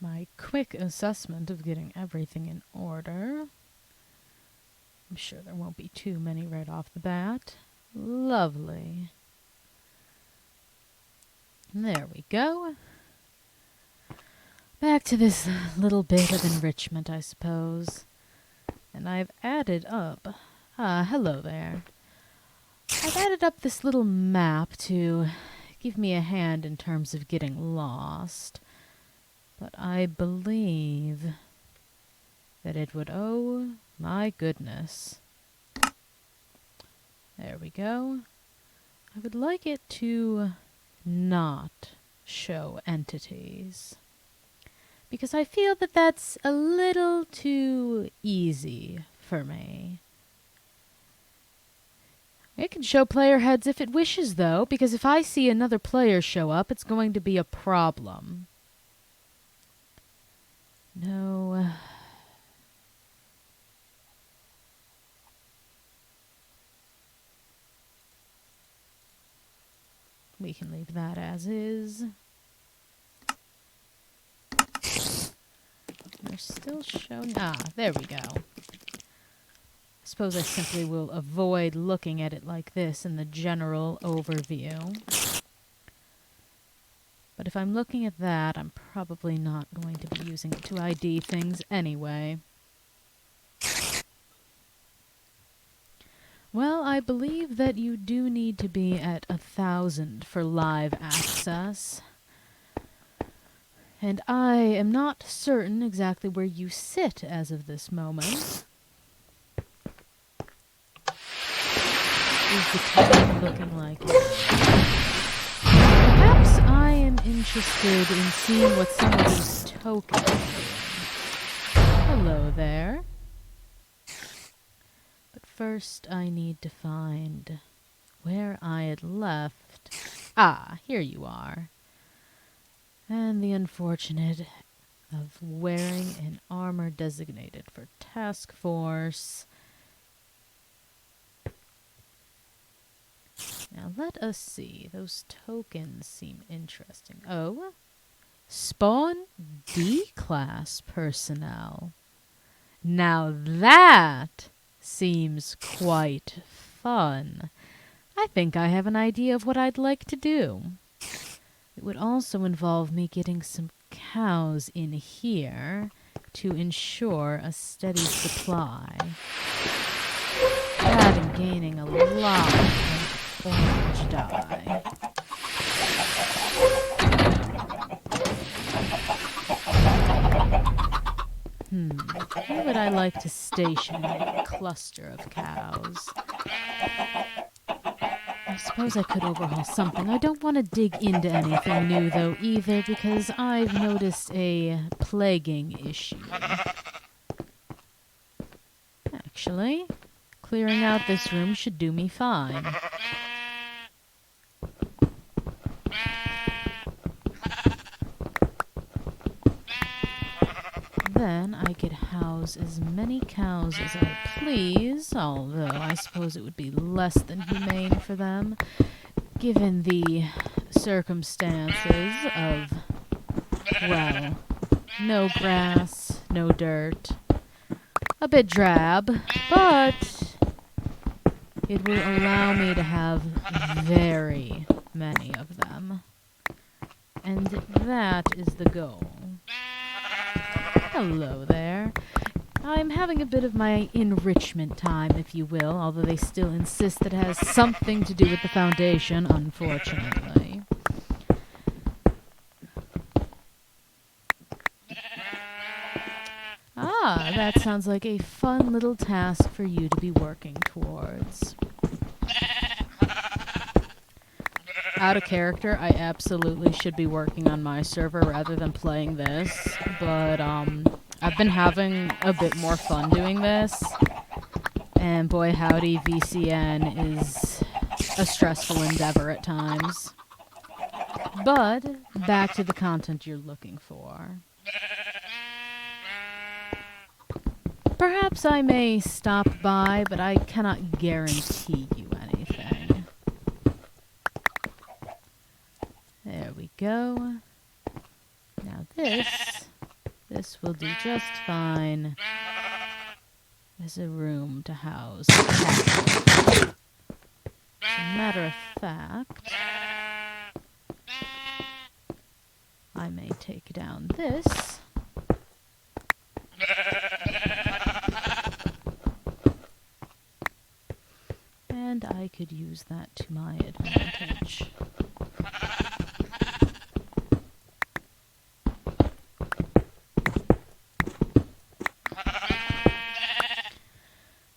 My quick assessment of getting everything in order. I'm sure there won't be too many right off the bat. Lovely. There we go. Back to this little bit of enrichment, I suppose. And I've added up... hello there. I've added up this little map to give me a hand in terms of getting lost. But I believe that it would... Oh, my goodness. There we go. I would like it to not show entities, because I feel that that's a little too easy for me. It can show player heads if it wishes, though, because if I see another player show up, it's going to be a problem. No. We can leave that as is. They're still showing... there we go. I suppose I simply will avoid looking at it like this in the general overview. But if I'm looking at that, I'm probably not going to be using it to ID things anyway. Well, I believe that you do need to be at 1,000 for live access. And I am not certain exactly where you sit as of this moment. Is the town looking like it? Perhaps I am interested in seeing what some of these tokens do. Hello there. But first I need to find where I had left. Here you are. And the unfortunate of wearing an armor designated for task force. Now let us see. Those tokens seem interesting. Oh, spawn D-class personnel. Now that seems quite fun. I think I have an idea of what I'd like to do. It would also involve me getting some cows in here to ensure a steady supply. That and gaining a lot of orange dye. Where would I like to station a cluster of cows? I suppose I could overhaul something. I don't want to dig into anything new, though, either, because I've noticed a plaguing issue. Actually, clearing out this room should do me fine. Then I could house as many cows as I please, although I suppose it would be less than humane for them, given the circumstances of, well, no grass, no dirt, a bit drab, but it will allow me to have very many of them. And that is the goal. Hello there. I'm having a bit of my enrichment time, if you will, although they still insist that it has something to do with the Foundation, unfortunately. That sounds like a fun little task for you to be working towards. Out of character, I absolutely should be working on my server rather than playing this, but I've been having a bit more fun doing this, and boy howdy, VCN is a stressful endeavor at times. But back to the content you're looking for. Perhaps I may stop by, but I cannot guarantee you anything. There we go. Now this will do just fine as a room to house a cat. As a matter of fact, I may take down this. And I could use that to my advantage.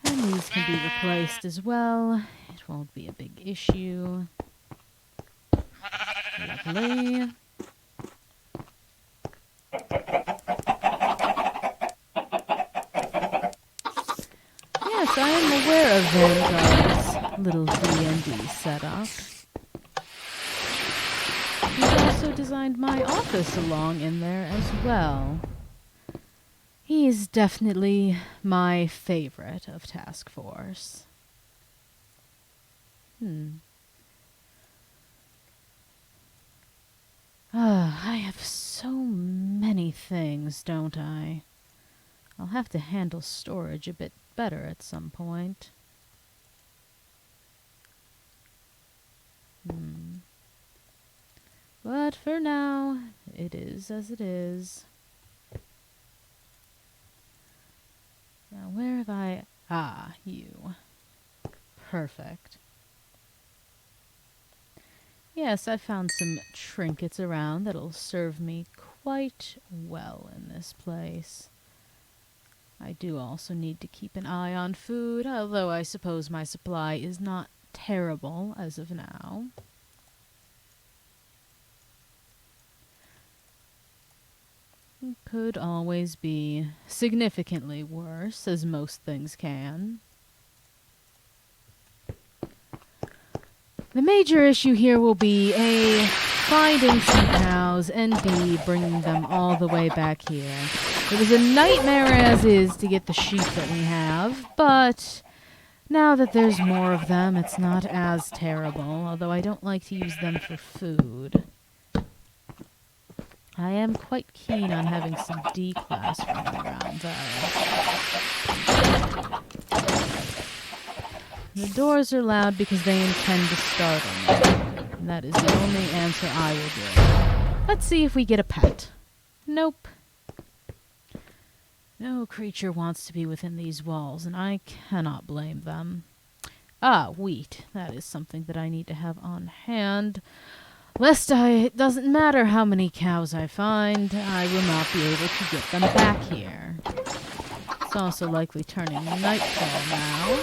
And these can be replaced as well. It won't be a big issue. Lovely. Yes, I am aware of Vanguard's little D&D setup. He's also designed my office along in there as well. He's definitely my favorite of Task Force. I have so many things, don't I? I'll have to handle storage a bit better at some point. But for now, it is as it is. Now, where have I... Ah, you. Perfect. Yes, I found some trinkets around that'll serve me quite well in this place. I do also need to keep an eye on food, although I suppose my supply is not terrible as of now. It could always be significantly worse, as most things can. The major issue here will be A, finding some cows, and B, bringing them all the way back here. It was a nightmare as is to get the sheep that we have, but now that there's more of them, it's not as terrible, although I don't like to use them for food. I am quite keen on having some D-class running around, though. The doors are loud because they intend to startle me. And that is the only answer I will give. Let's see if we get a pet. Nope. No creature wants to be within these walls, and I cannot blame them. Ah, wheat. That is something that I need to have on hand. Lest it doesn't matter how many cows I find, I will not be able to get them back here. It's also likely turning nightfall now.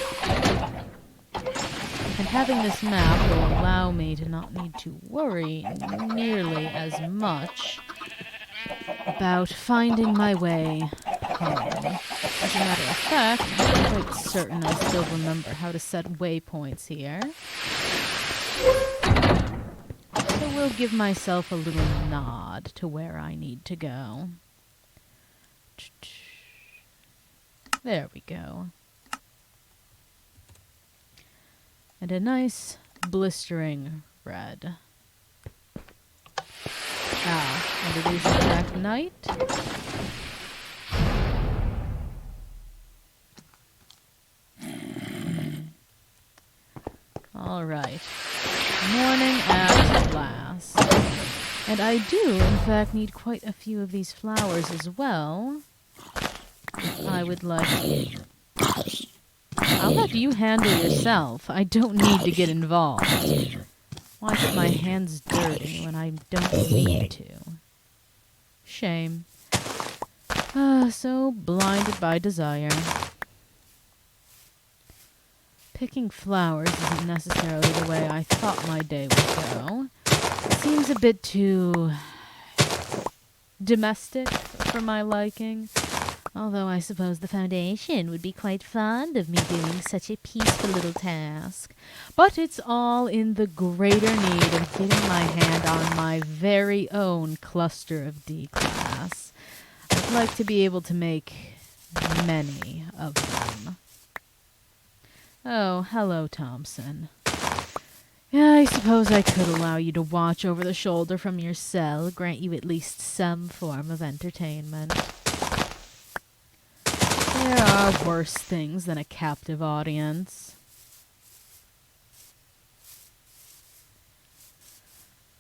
And having this map will allow me to not need to worry nearly as much about finding my way home. As a matter of fact, I'm quite certain I still remember how to set waypoints here. So we'll give myself a little nod to where I need to go. There we go. And a nice blistering red. Ah, and it is in fact night. Alright. Morning at last. And I do, in fact, need quite a few of these flowers as well. I would like... I'll let you handle yourself. I don't need to get involved. Why get my hands dirty when I don't need to? Shame. So blinded by desire. Picking flowers isn't necessarily the way I thought my day would go. It seems a bit too domestic for my liking. Although I suppose the Foundation would be quite fond of me doing such a peaceful little task. But it's all in the greater need of getting my hand on my very own cluster of D-class. I'd like to be able to make many of them. Oh, hello, Thompson. Yeah, I suppose I could allow you to watch over the shoulder from your cell, grant you at least some form of entertainment. There are worse things than a captive audience.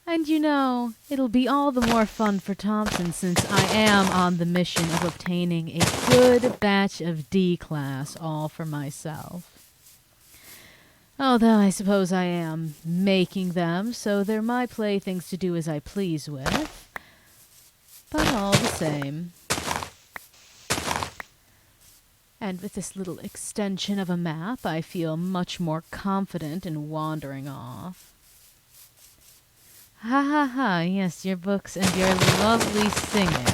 And you know, it'll be all the more fun for Thompson since I am on the mission of obtaining a good batch of D-class all for myself. Although I suppose I am making them, so they're my playthings to do as I please with. But all the same. And with this little extension of a map, I feel much more confident in wandering off. Ha ha ha, yes, your books and your lovely singing.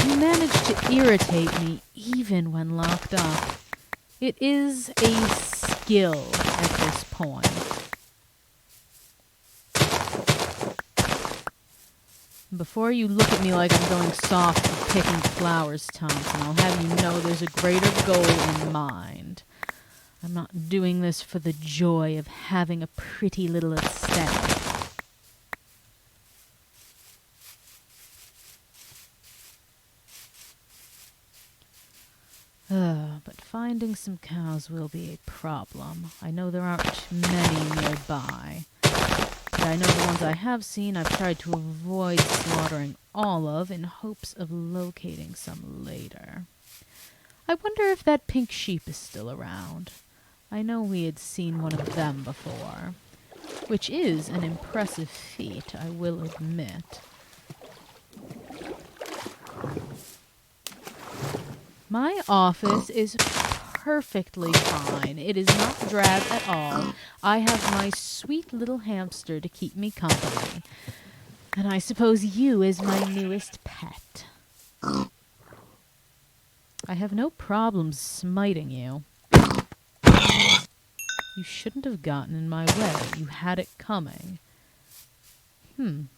You manage to irritate me even when locked up. It is a skill at this point. Before you look at me like I'm going soft for picking flowers, Thompson, I'll have you know there's a greater goal in mind. I'm not doing this for the joy of having a pretty little aesthetic. But finding some cows will be a problem. I know there aren't many nearby. And I know the ones I have seen I've tried to avoid slaughtering all of in hopes of locating some later. I wonder if that pink sheep is still around. I know we had seen one of them before, which is an impressive feat, I will admit. My office is perfectly fine. It is not drab at all. I have my sweet little hamster to keep me company. And I suppose you is my newest pet. I have no problems smiting you. You shouldn't have gotten in my way. You had it coming. I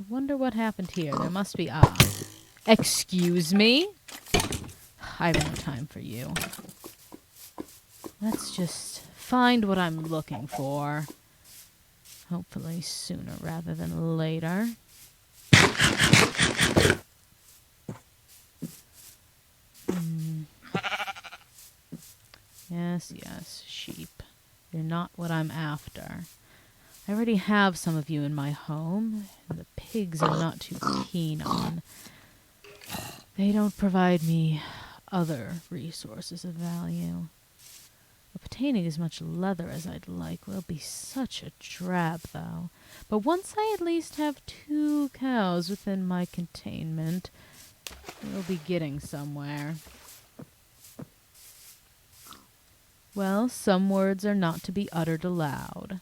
wonder what happened here. There must be... Excuse me? I have no time for you. Let's just find what I'm looking for. Hopefully sooner rather than later. Yes, sheep. You're not what I'm after. I already have some of you in my home, and the pigs I'm not too keen on. They don't provide me other resources of value. Obtaining as much leather as I'd like will be such a drab, though. But once I at least have 2 cows within my containment, we'll be getting somewhere. Well, some words are not to be uttered aloud.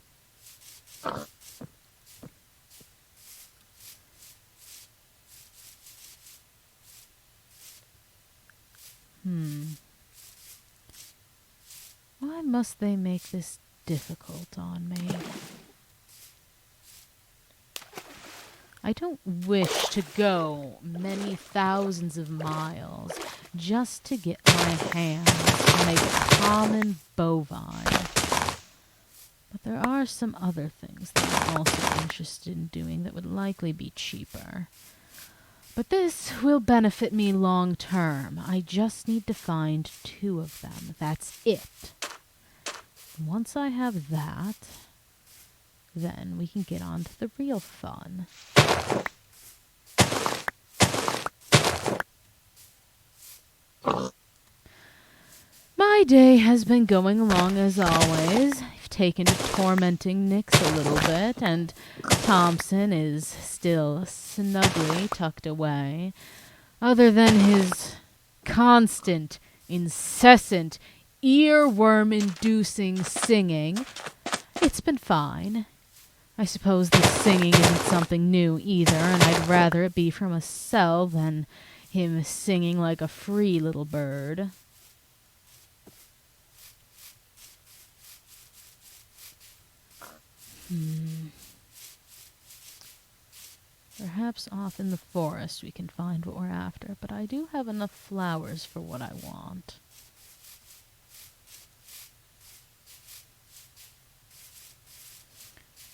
Why must they make this difficult on me? I don't wish to go many thousands of miles just to get my hands on a common bovine. But there are some other things that I'm also interested in doing that would likely be cheaper. But this will benefit me long term. I just need to find 2 of them. That's it. Once I have that, then we can get on to the real fun. My day has been going along as always. I've taken to tormenting Nix a little bit, and Thompson is still snugly tucked away. Other than his constant, incessant, earworm-inducing singing, it's been fine. I suppose the singing isn't something new either, and I'd rather it be from a cell than him singing like a free little bird. Perhaps off in the forest we can find what we're after, but I do have enough flowers for what I want.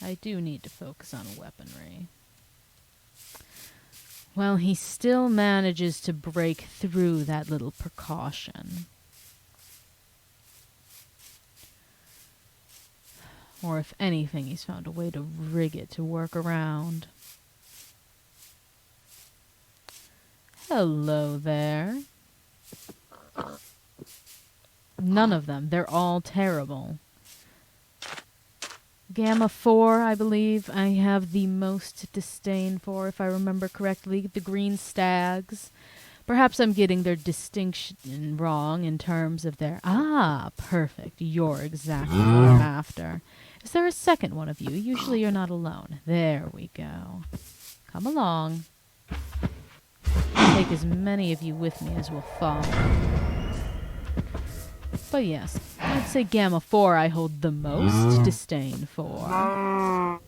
I do need to focus on weaponry. Well, he still manages to break through that little precaution. Or if anything, he's found a way to rig it to work around. Hello there. None of them. They're all terrible. Gamma 4, I believe, I have the most disdain for, if I remember correctly. The green stags. Perhaps I'm getting their distinction wrong in terms of their... Ah, perfect. You're exactly what I'm after. Is there a second one of you? Usually you're not alone. There we go. Come along. I'll take as many of you with me as will follow. But yes, I'd say Gamma 4 I hold the most disdain for.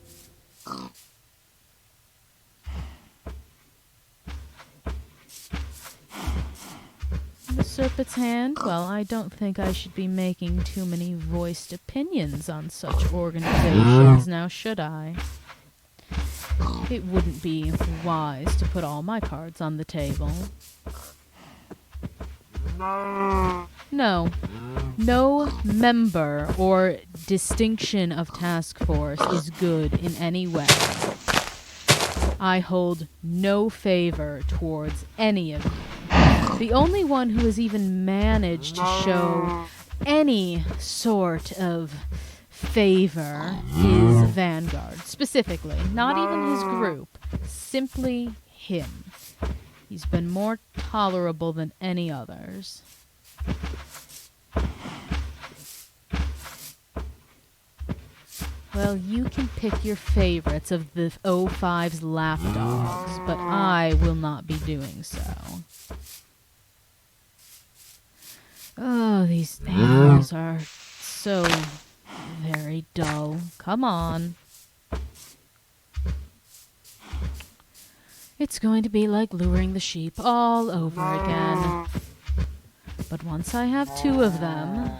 The Serpent's Hand? Well, I don't think I should be making too many voiced opinions on such organizations, now should I? It wouldn't be wise to put all my cards on the table. No. No member or distinction of task force is good in any way. I hold no favor towards any of you. The only one who has even managed to show any sort of favor is Vanguard, specifically. Not even his group, simply him. He's been more tolerable than any others. Well, you can pick your favorites of the 05's lapdogs, but I will not be doing so. Oh, these animals are so very dull. Come on. It's going to be like luring the sheep all over again. But once I have 2 of them,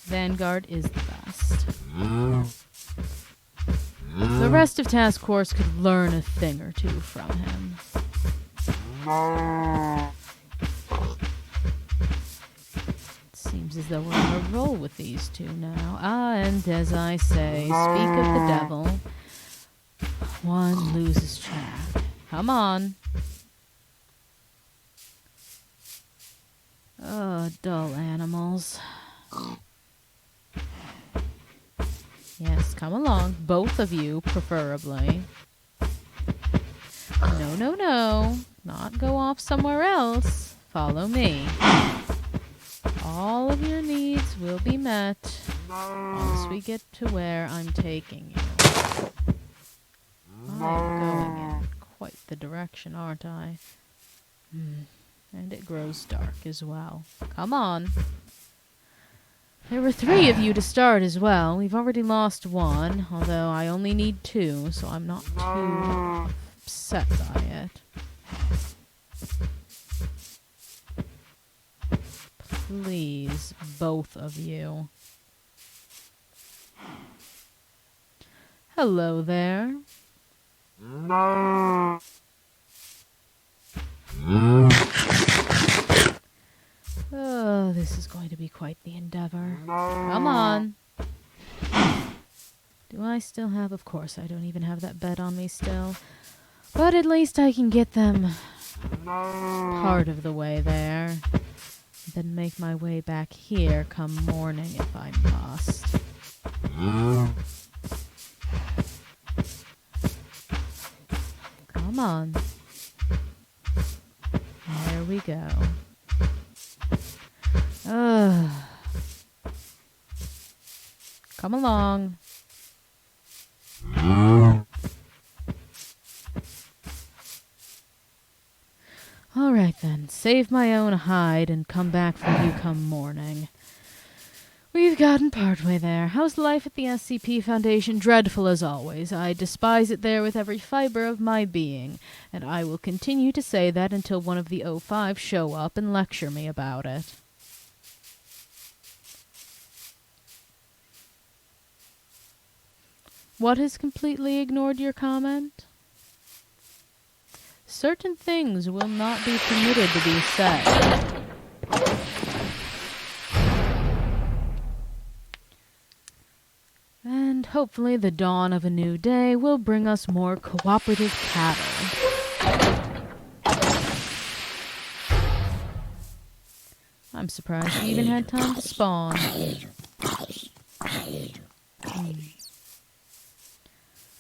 Vanguard is the best. The rest of Task Force could learn a thing or two from him. It seems as though we're on a roll with these 2 now. Ah, and as I say, speak of the devil, one loses track. Come on. Oh, dull animals. Yes, come along. Both of you, preferably. No, no, no. Not go off somewhere else. Follow me. All of your needs will be met once we get to where I'm taking you. I'm going in quite the direction, aren't I? And it grows dark as well. Come on. There were 3 of you to start as well. We've already lost 1, although I only need 2, so I'm not too upset by it. Please, both of you. Hello there. Oh, this is going to be quite the endeavor. Come on. Do I still have... Of course, I don't even have that bed on me still. But at least I can get them part of the way there. Then make my way back here come morning if I must. Come on. There we go. Come along. Alright then, save my own hide and come back for you come morning. We've gotten partway there. How's life at the SCP Foundation? Dreadful as always. I despise it there with every fiber of my being, and I will continue to say that until one of the O5 show up and lecture me about it. What has completely ignored your comment? Certain things will not be permitted to be said. And hopefully the dawn of a new day will bring us more cooperative cattle. I'm surprised you even had time to spawn.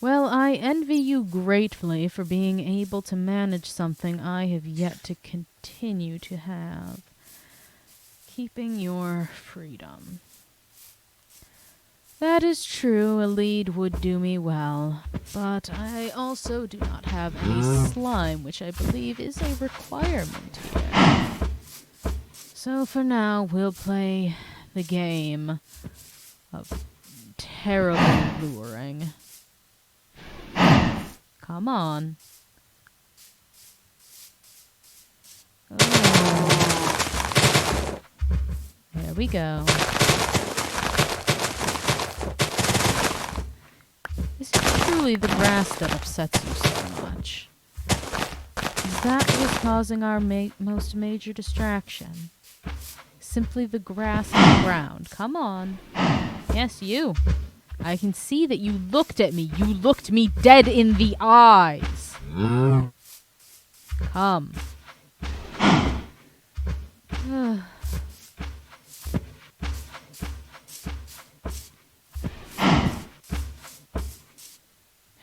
Well, I envy you gratefully for being able to manage something I have yet to continue to have. Keeping your freedom. That is true, a lead would do me well, but I also do not have any slime, which I believe is a requirement here. So for now, we'll play the game of terribly luring. Come on. Oh. There we go. Is it truly the grass that upsets you so much? Is that what is causing our most major distraction? Simply the grass on the ground. Come on. Yes, you. I can see that you looked at me. You looked me dead in the eyes. Come.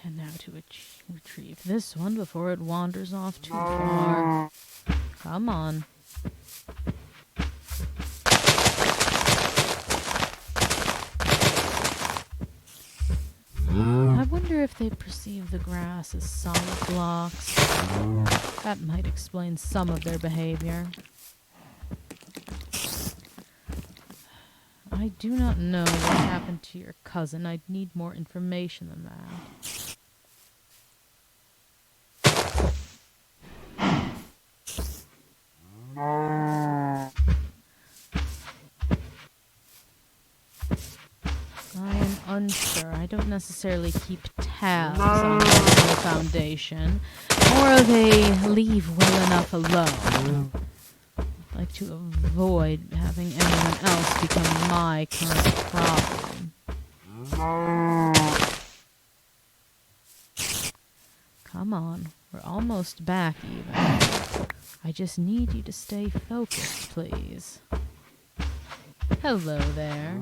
And now to retrieve this one before it wanders off too far. Come on. I wonder if they perceive the grass as solid blocks. That might explain some of their behavior. I do not know what happened to your cousin. I'd need more information than that. I am unsure. I don't necessarily keep tabs on the Foundation, or they leave well enough alone. I like to avoid having anyone else become my current problem. Come on, we're almost back even. I just need you to stay focused, please. Hello there.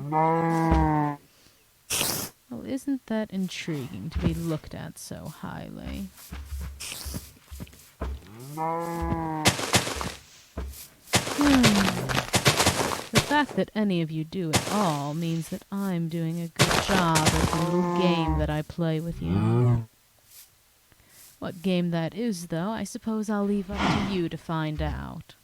Well, isn't that intriguing to be looked at so highly? The fact that any of you do it all means that I'm doing a good job at the little game that I play with you. What game that is, though, I suppose I'll leave up to you to find out.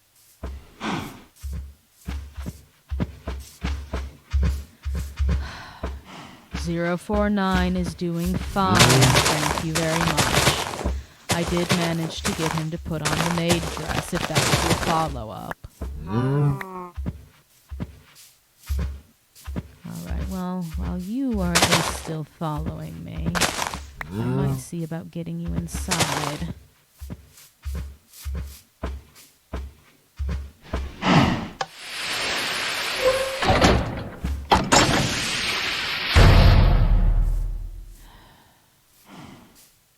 049 is doing fine, thank you very much. I did manage to get him to put on the maid dress, if that was your follow-up. Alright, well, while you are at least still following me, I might see about getting you inside.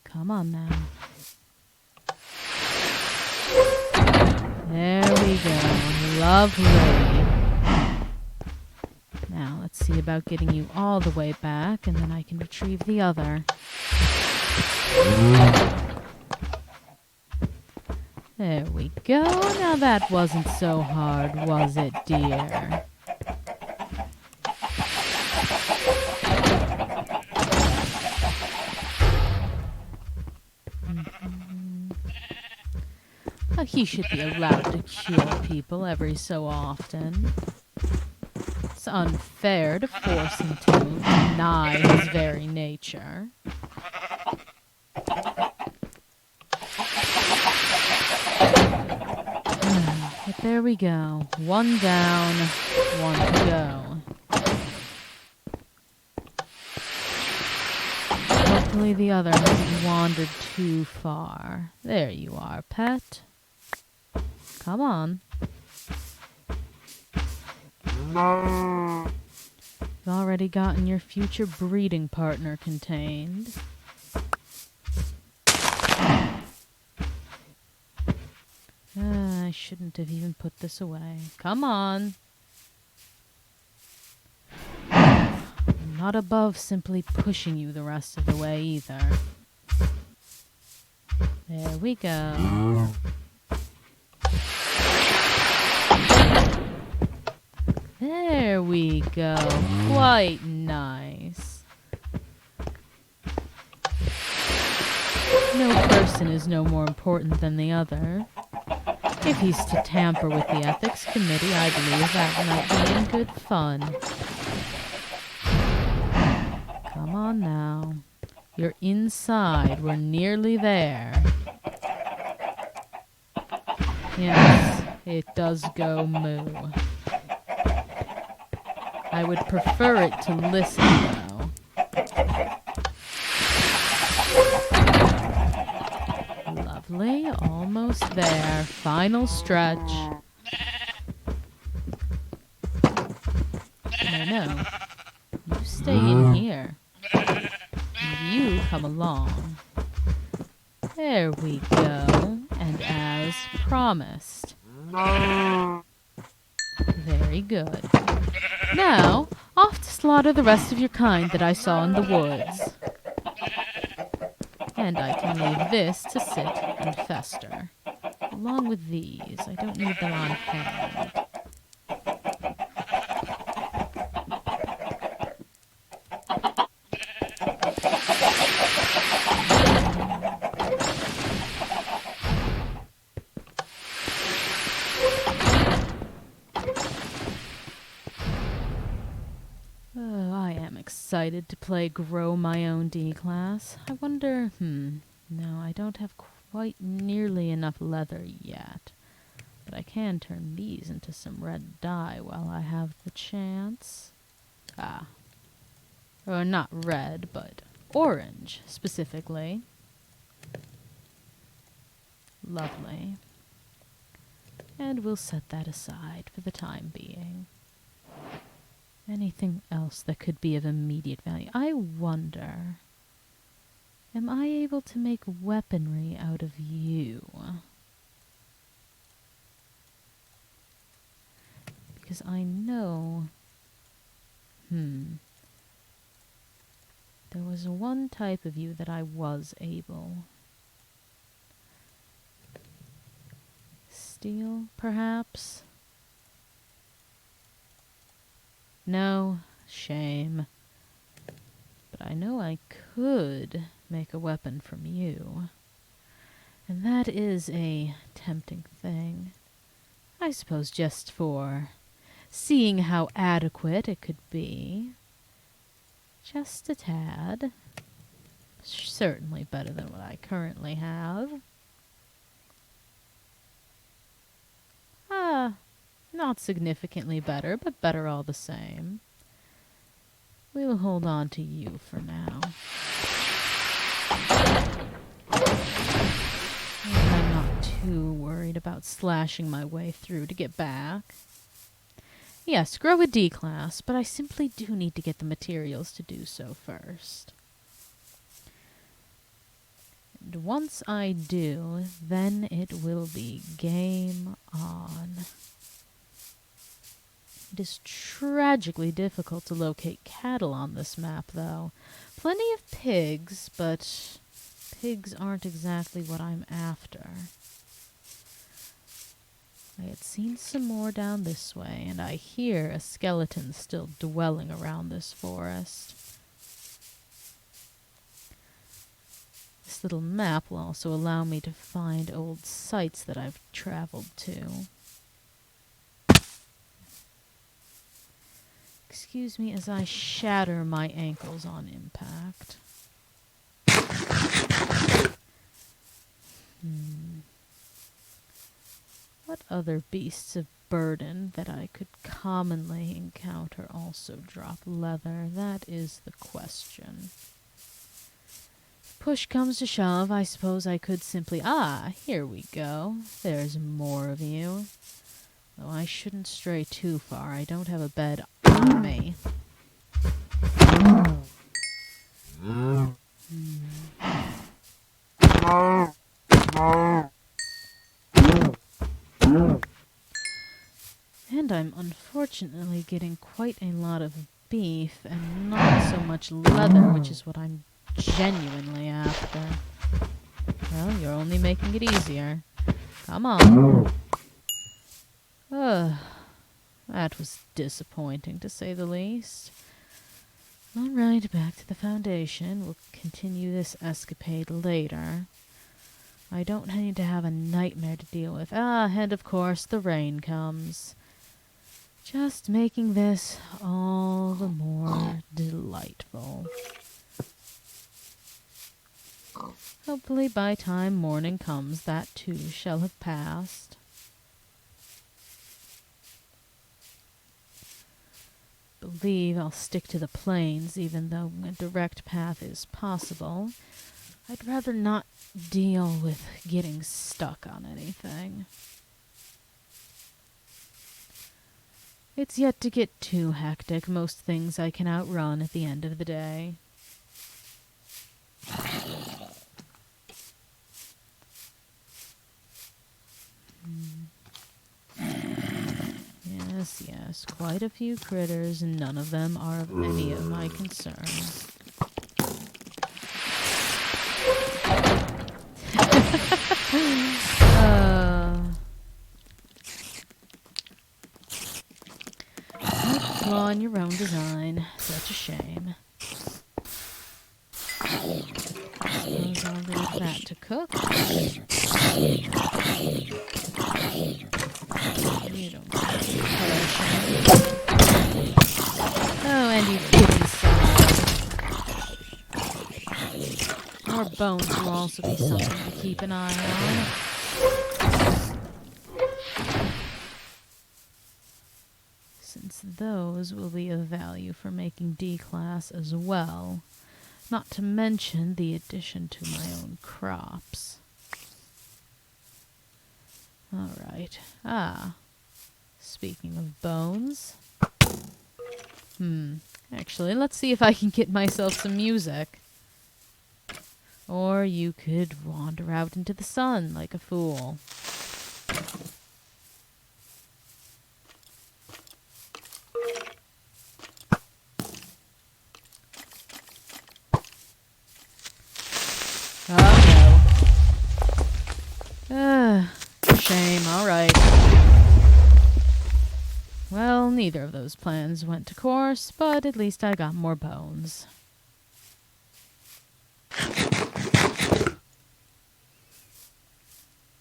Come on now. There we go. Lovely. Now, let's see about getting you all the way back, and then I can retrieve the other. There we go. Now that wasn't so hard, was it, dear? He should be allowed to cure people every so often. unfair to force him to deny his very nature. But there we go. One down, one to go. Hopefully the other hasn't wandered too far. There you are, pet. Come on. You've already gotten your future breeding partner contained. I shouldn't have even put this away. Come on. I'm not above simply pushing you the rest of the way either. There we go. There we go. Quite nice. No person is no more important than the other. If he's to tamper with the ethics committee, I believe that might be in good fun. Come on now. You're inside. We're nearly there. Yes, it does go moo. I would prefer it to listen, though. Lovely. Almost there. Final stretch. No. You stay in here. You come along. There we go. And as promised. Very good. Now, off to slaughter the rest of your kind that I saw in the woods. And I can leave this to sit and fester. Along with these. I don't need them on hand. Oh, I am excited to play Grow My Own D-Class. I wonder, no, I don't have quite nearly enough leather yet. But I can turn these into some red dye while I have the chance. Or not red, but orange, specifically. Lovely. And we'll set that aside for the time being. Anything else that could be of immediate value? I wonder, am I able to make weaponry out of you? Because I know, there was one type of you that I was able. Steel, perhaps? No, shame. But I know I could make a weapon from you. And that is a tempting thing. I suppose just for seeing how adequate it could be. Just a tad. Certainly better than what I currently have. Not significantly better, but better all the same. We'll hold on to you for now. I'm not too worried about slashing my way through to get back. Yes, grow a D-class, but I simply do need to get the materials to do so first. And once I do, then it will be game on. It is tragically difficult to locate cattle on this map, though. Plenty of pigs, but pigs aren't exactly what I'm after. I had seen some more down this way, and I hear a skeleton still dwelling around this forest. This little map will also allow me to find old sites that I've traveled to. Excuse me as I shatter my ankles on impact. What other beasts of burden that I could commonly encounter also drop leather? That is the question. Push comes to shove, I suppose I could simply... Ah, here we go. There's more of you. Though I shouldn't stray too far. I don't have a bed on me. And I'm unfortunately getting quite a lot of beef and not so much leather, which is what I'm genuinely after. Well, you're only making it easier. Come on. Ugh. That was disappointing, to say the least. Alright, back to the Foundation. We'll continue this escapade later. I don't need to have a nightmare to deal with. Ah, and of course, the rain comes. Just making this all the more delightful. Hopefully by time morning comes, that too shall have passed. Believe I'll stick to the plains, even though a direct path is possible. I'd rather not deal with getting stuck on anything. It's yet to get too hectic. Most things I can outrun at the end of the day. Yes, quite a few critters, and none of them are of any of my concern. Flaw in your own design. Such a shame. Suppose I'll leave that to cook. You don't Oh, and you get inside. More bones will also be something to keep an eye on. Since those will be of value for making D-class as well. Not to mention the addition to my own crops. Alright. Ah. Speaking of bones. Actually, let's see if I can get myself some music. Or you could wander out into the sun like a fool. Oh no. Shame, alright. Well, neither of those plans went to course, but at least I got more bones.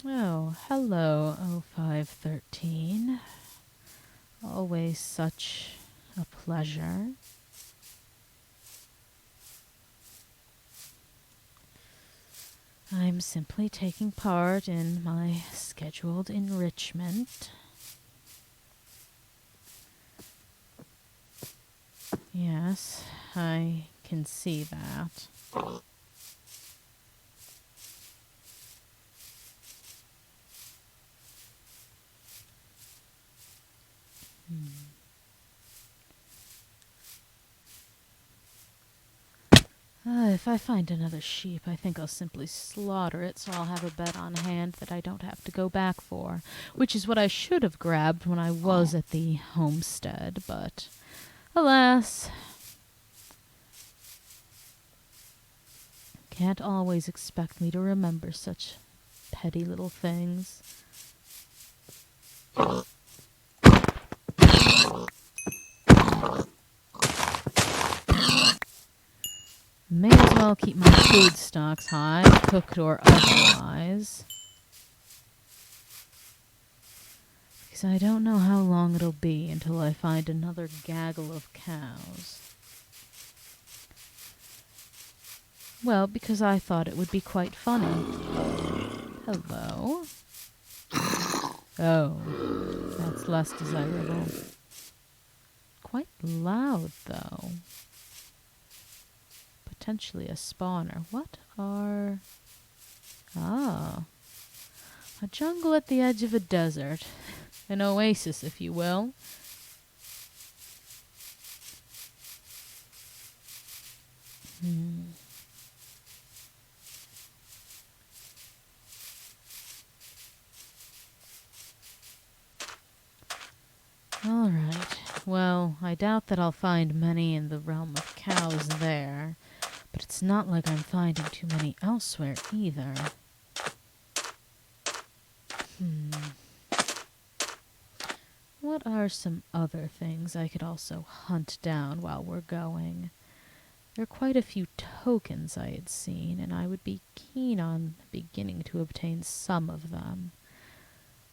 Oh, hello, 0513. Always such a pleasure. I'm simply taking part in my scheduled enrichment. Yes, I can see that. If I find another sheep, I think I'll simply slaughter it so I'll have a bed on hand that I don't have to go back for, which is what I should have grabbed when I was at the homestead, but alas, can't always expect me to remember such petty little things. May as well keep my food stocks high, cooked or otherwise. Yikes, I don't know how long it'll be until I find another gaggle of cows. Well, because I thought it would be quite funny. Hello? Oh, that's less desirable. Quite loud, though. Potentially a spawner. What are... Ah. A jungle at the edge of a desert. An oasis, if you will. Alright. Well, I doubt that I'll find many in the realm of cows there. But it's not like I'm finding too many elsewhere either. What are some other things I could also hunt down while we're going? There are quite a few tokens I had seen, and I would be keen on beginning to obtain some of them.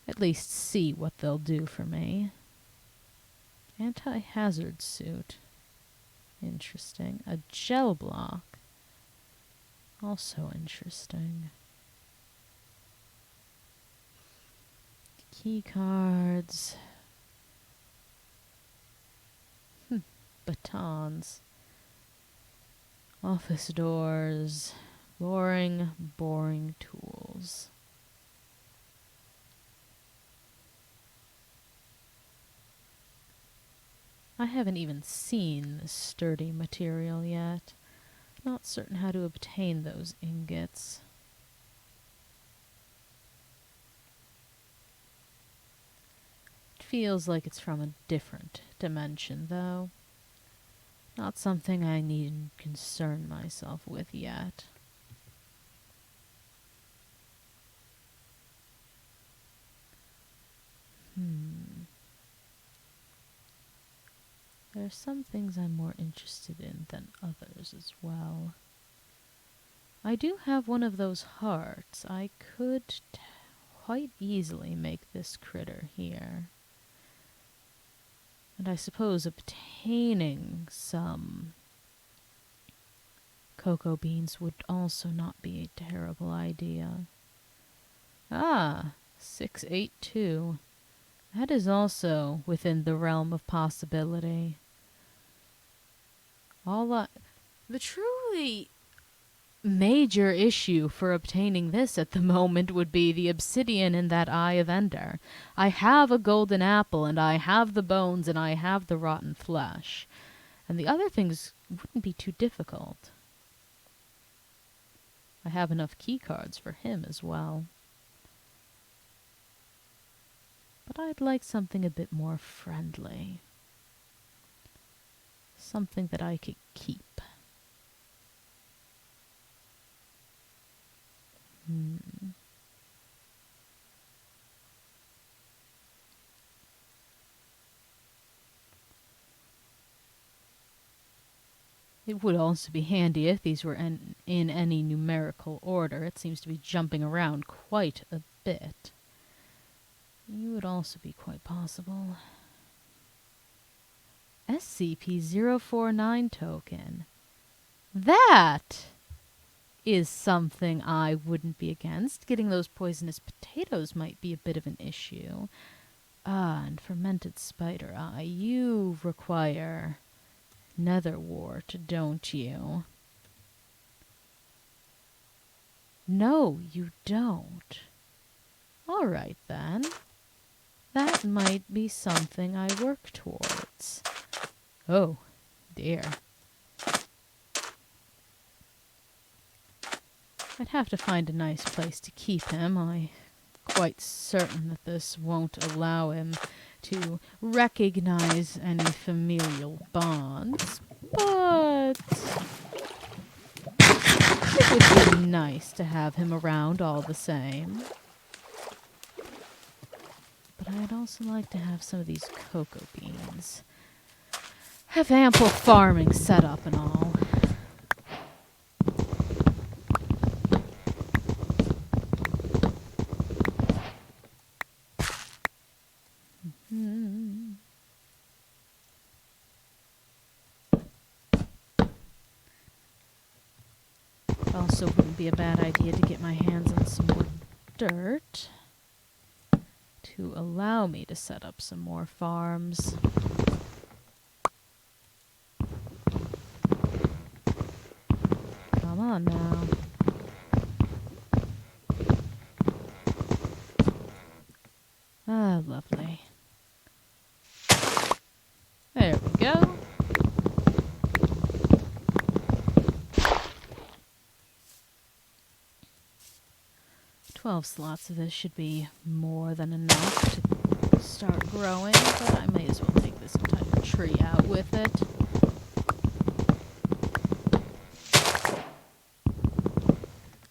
At least see what they'll do for me. Anti-hazard suit. Interesting. A gel block. Also interesting. Key cards. Batons. Office doors. Boring tools. I haven't even seen this sturdy material yet. Not certain how to obtain those ingots. It feels like it's from a different dimension, though. Not something I need to concern myself with yet. There are some things I'm more interested in than others as well. I do have one of those hearts. I could quite easily make this critter here. And I suppose obtaining some cocoa beans would also not be a terrible idea. Ah, 682. That is also within the realm of possibility. The truly major issue for obtaining this at the moment would be the obsidian in that Eye of Ender. I have a golden apple, and I have the bones, and I have the rotten flesh. And the other things wouldn't be too difficult. I have enough key cards for him as well. But I'd like something a bit more friendly. Something that I could keep. It would also be handy if these were in any numerical order. It seems to be jumping around quite a bit. You would also be quite possible. SCP-049 token. That is something I wouldn't be against. Getting those poisonous potatoes might be a bit of an issue. Ah, and fermented spider eye. You require nether wart, don't you? No, you don't. All right, then. That might be something I work towards. Oh, dear. I'd have to find a nice place to keep him. I'm quite certain that this won't allow him to recognize any familial bonds, but it would be nice to have him around all the same. But I'd also like to have some of these cocoa beans. Have ample farming set up and all. Also wouldn't be a bad idea to get my hands on some more dirt to allow me to set up some more farms. Come on now. Ah, lovely. There we go. Slots of this should be more than enough to start growing, but I may as well take this entire tree out with it.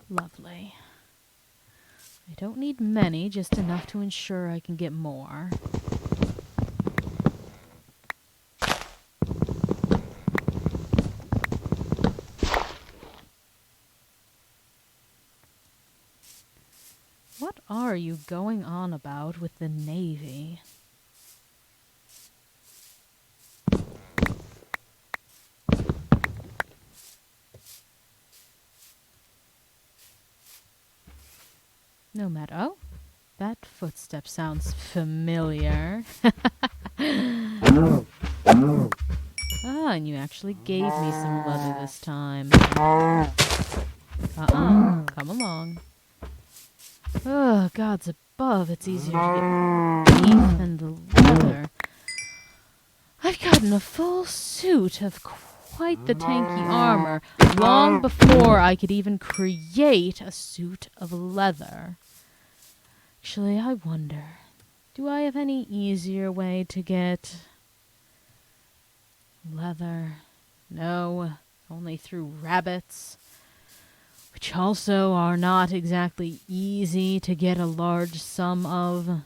Lovely. I don't need many, just enough to ensure I can get more. What are you going on about with the Navy? No matter. Oh, that footstep sounds familiar. Ah, and you actually gave me some leather this time. Come along. Oh, gods above, it's easier to get beef than the leather. I've gotten a full suit of quite the tanky armor long before I could even create a suit of leather. Actually, I wonder, do I have any easier way to get leather? No, only through rabbits, which also are not exactly easy to get a large sum of.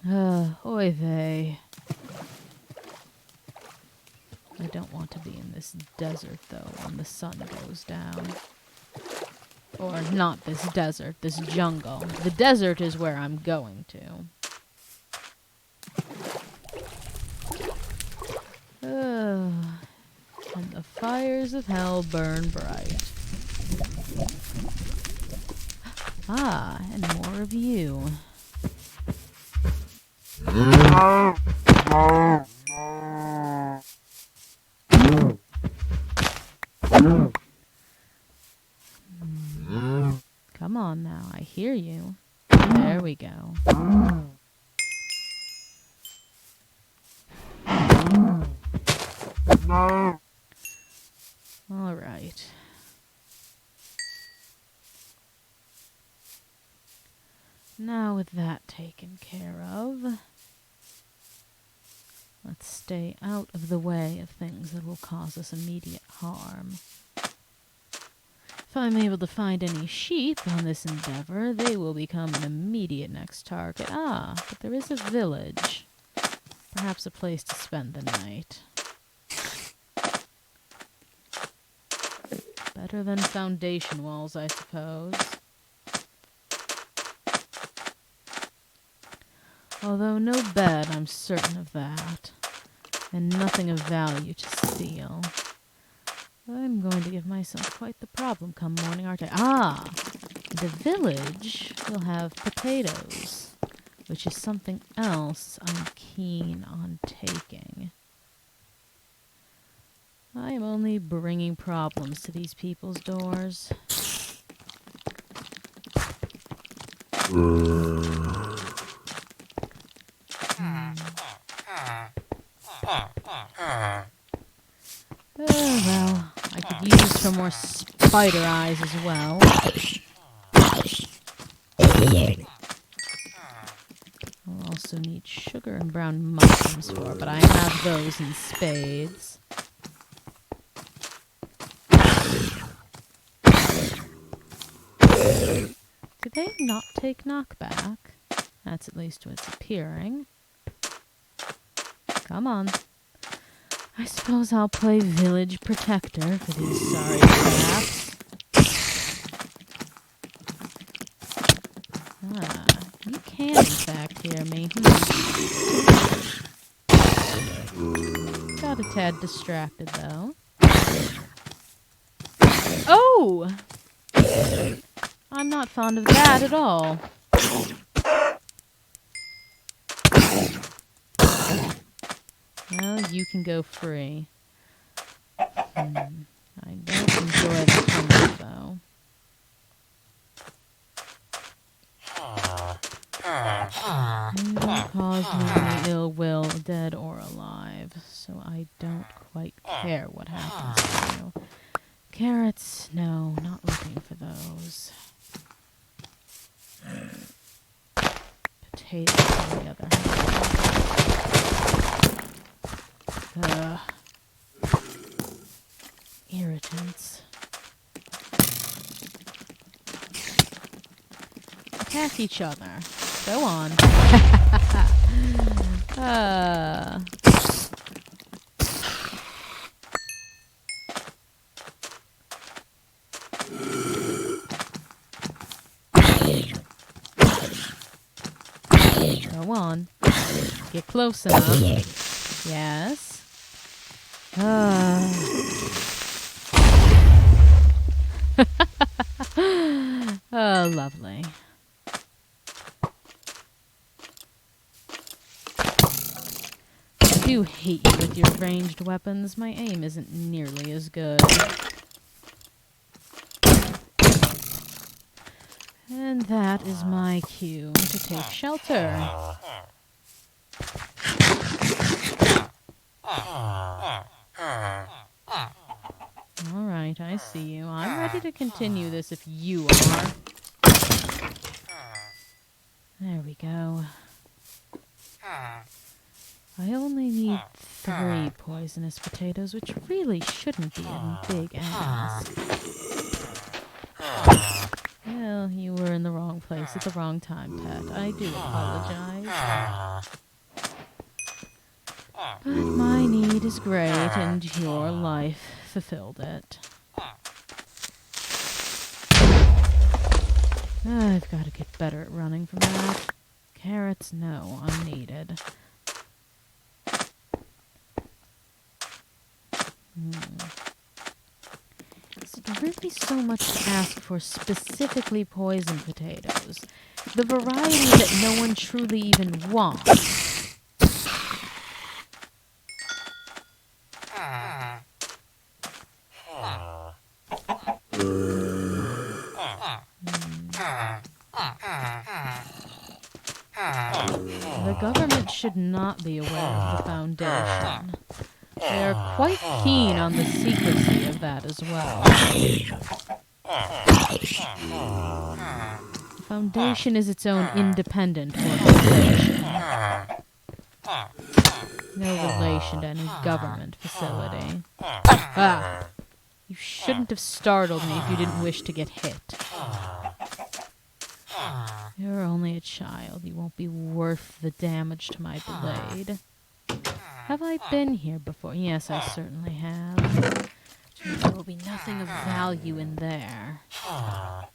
Oy vey. I don't want to be in this desert, though, when the sun goes down. Or not this desert, this jungle. The desert is where I'm going to. And the fires of hell burn bright. Ah, and more of you. Come on now, I hear you. There we go. All right. Now with that taken care of, let's stay out of the way of things that will cause us immediate harm. If I'm able to find any sheep on this endeavor, they will become an immediate next target. Ah, but there is a village. Perhaps a place to spend the night. Better than foundation walls, I suppose. Although no bed, I'm certain of that. And nothing of value to steal. I'm going to give myself quite the problem come morning, aren't I? Ah! The village will have potatoes, which is something else I'm keen on taking. I am only bringing problems to these people's doors. Well, I could use some more spider eyes as well. I'll also need sugar and brown mushrooms for it, but I have those in spades. Did they not take knockback? That's at least what's appearing. Come on. I suppose I'll play village protector for these sorry chaps. Ah, you can in fact hear me. Got a tad distracted though. Ooh! I'm not fond of that at all. Well, you can go free. I don't enjoy the hunger, though. You don't cause me any ill will, dead or alive, so I don't quite care what happens to you. Carrots, no, not looking for those. Potatoes, on the other hand. Irritants. Attack each other. Go on. Go on. Get close enough. Yes. Oh, lovely. I do hate you with your ranged weapons. My aim isn't nearly as good. And that is my cue to take shelter. Alright, I see you. I'm ready to continue this if you are. There we go. I only need 3 poisonous potatoes, which really shouldn't be a big ask. Well, you were in the wrong place at the wrong time, pet. I do apologize. But my need is great, and your life fulfilled it. I've got to get better at running from that. Carrots, no, unneeded. Is it really so much to ask for specifically poisoned potatoes? The variety that no one truly even wants. The government should not be aware of the Foundation. They are quite keen on the secrecy of that as well. The Foundation is its own independent organization. No relation to any government facility. Ah! You shouldn't have startled me if you didn't wish to get hit. You're only a child. You won't be worth the damage to my blade. Have I been here before? Yes, I certainly have. There will be nothing of value in there. Alright.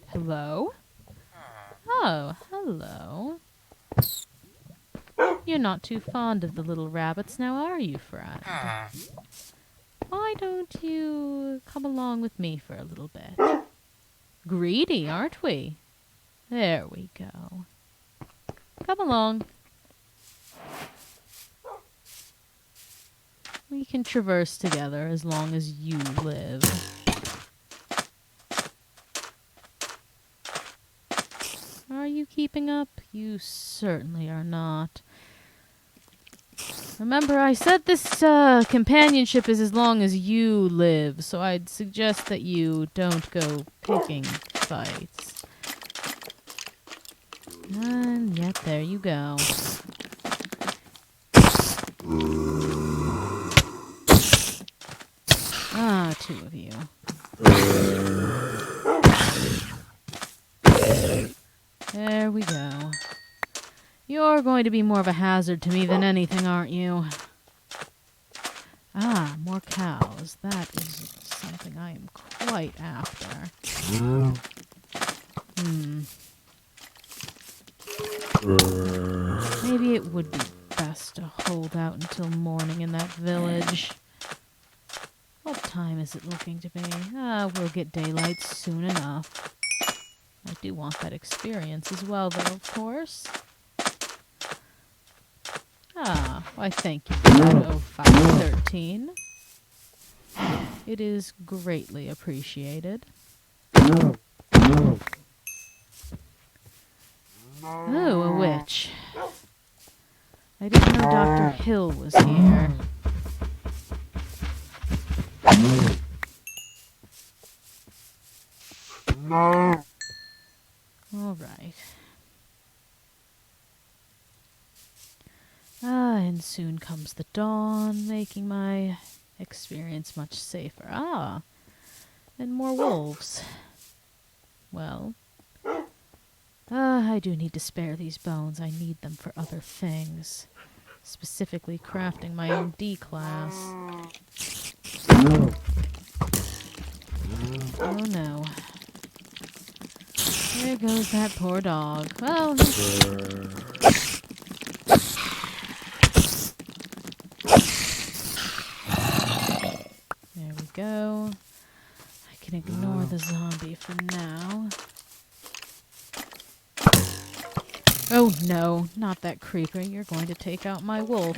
Hello? Oh, hello. You're not too fond of the little rabbits now, are you, friend? Why don't you come along with me for a little bit? Greedy, aren't we? There we go. Come along. We can traverse together as long as you live. Are you keeping up? You certainly are not. Remember, I said this companionship is as long as you live, so I'd suggest that you don't go picking fights. And yet, there you go. Ah, 2 of you. There we go. You're going to be more of a hazard to me than anything, aren't you? Ah, more cows. That is something I am quite after. Maybe it would be best to hold out until morning in that village. What time is it looking to be? We'll get daylight soon enough. I do want that experience as well, though, of course. Why thank you for that, 0513. It is greatly appreciated. Oh, a witch. I didn't know Dr. Hill was here. All right. And soon comes the dawn, making my experience much safer. And more wolves. Well, I do need to spare these bones. I need them for other things. Specifically crafting my own D-class. Oh no. There goes that poor dog. Well, there we go. I can ignore the zombie for now. Oh no, not that creeper. You're going to take out my wolf.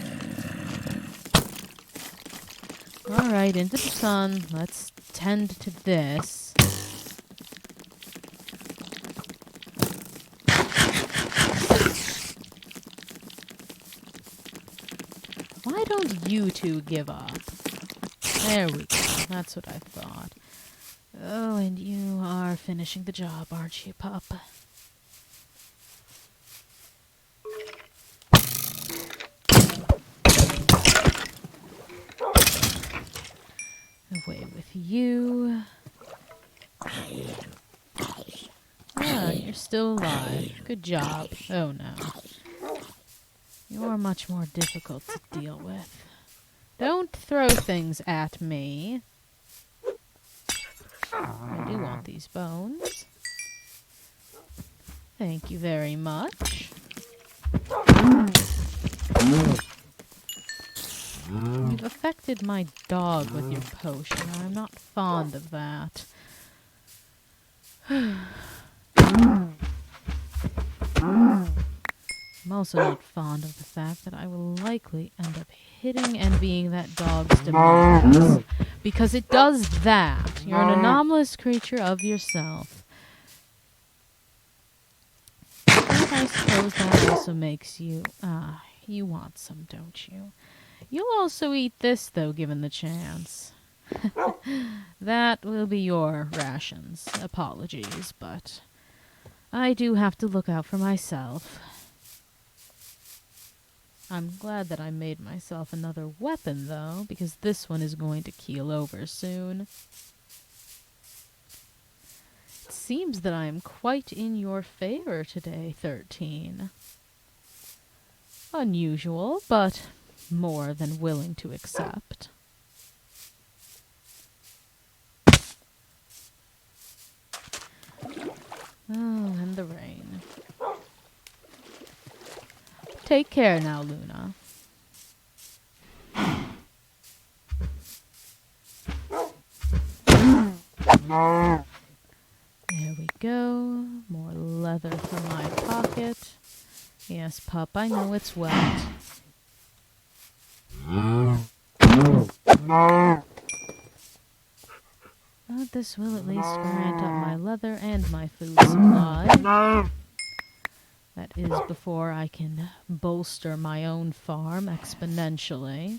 Alright, into the sun. Let's tend to this. Why don't you two give up? There we go. That's what I thought. Oh, and you are finishing the job, aren't you, pup? Away with you. You're still alive. Good job. Oh no. You're much more difficult to deal with. Don't throw things at me. I do want these bones. Thank you very much. You've affected my dog with your potion. I'm not fond of that. I'm also not fond of the fact that I will likely end up hitting and being that dog's demise. Because it does that. You're an anomalous creature of yourself. But I suppose that also makes you... you want some, don't you? You'll also eat this, though, given the chance. That will be your rations. Apologies, but I do have to look out for myself. I'm glad that I made myself another weapon, though, because this one is going to keel over soon. It seems that I am quite in your favor today, 13. Unusual, but more than willing to accept. Oh, and the rain. Take care now, Luna. There we go. More leather for my pocket. Yes, pup, I know it's wet. But this will at least grant up my leather and my food supply. That is before I can bolster my own farm exponentially.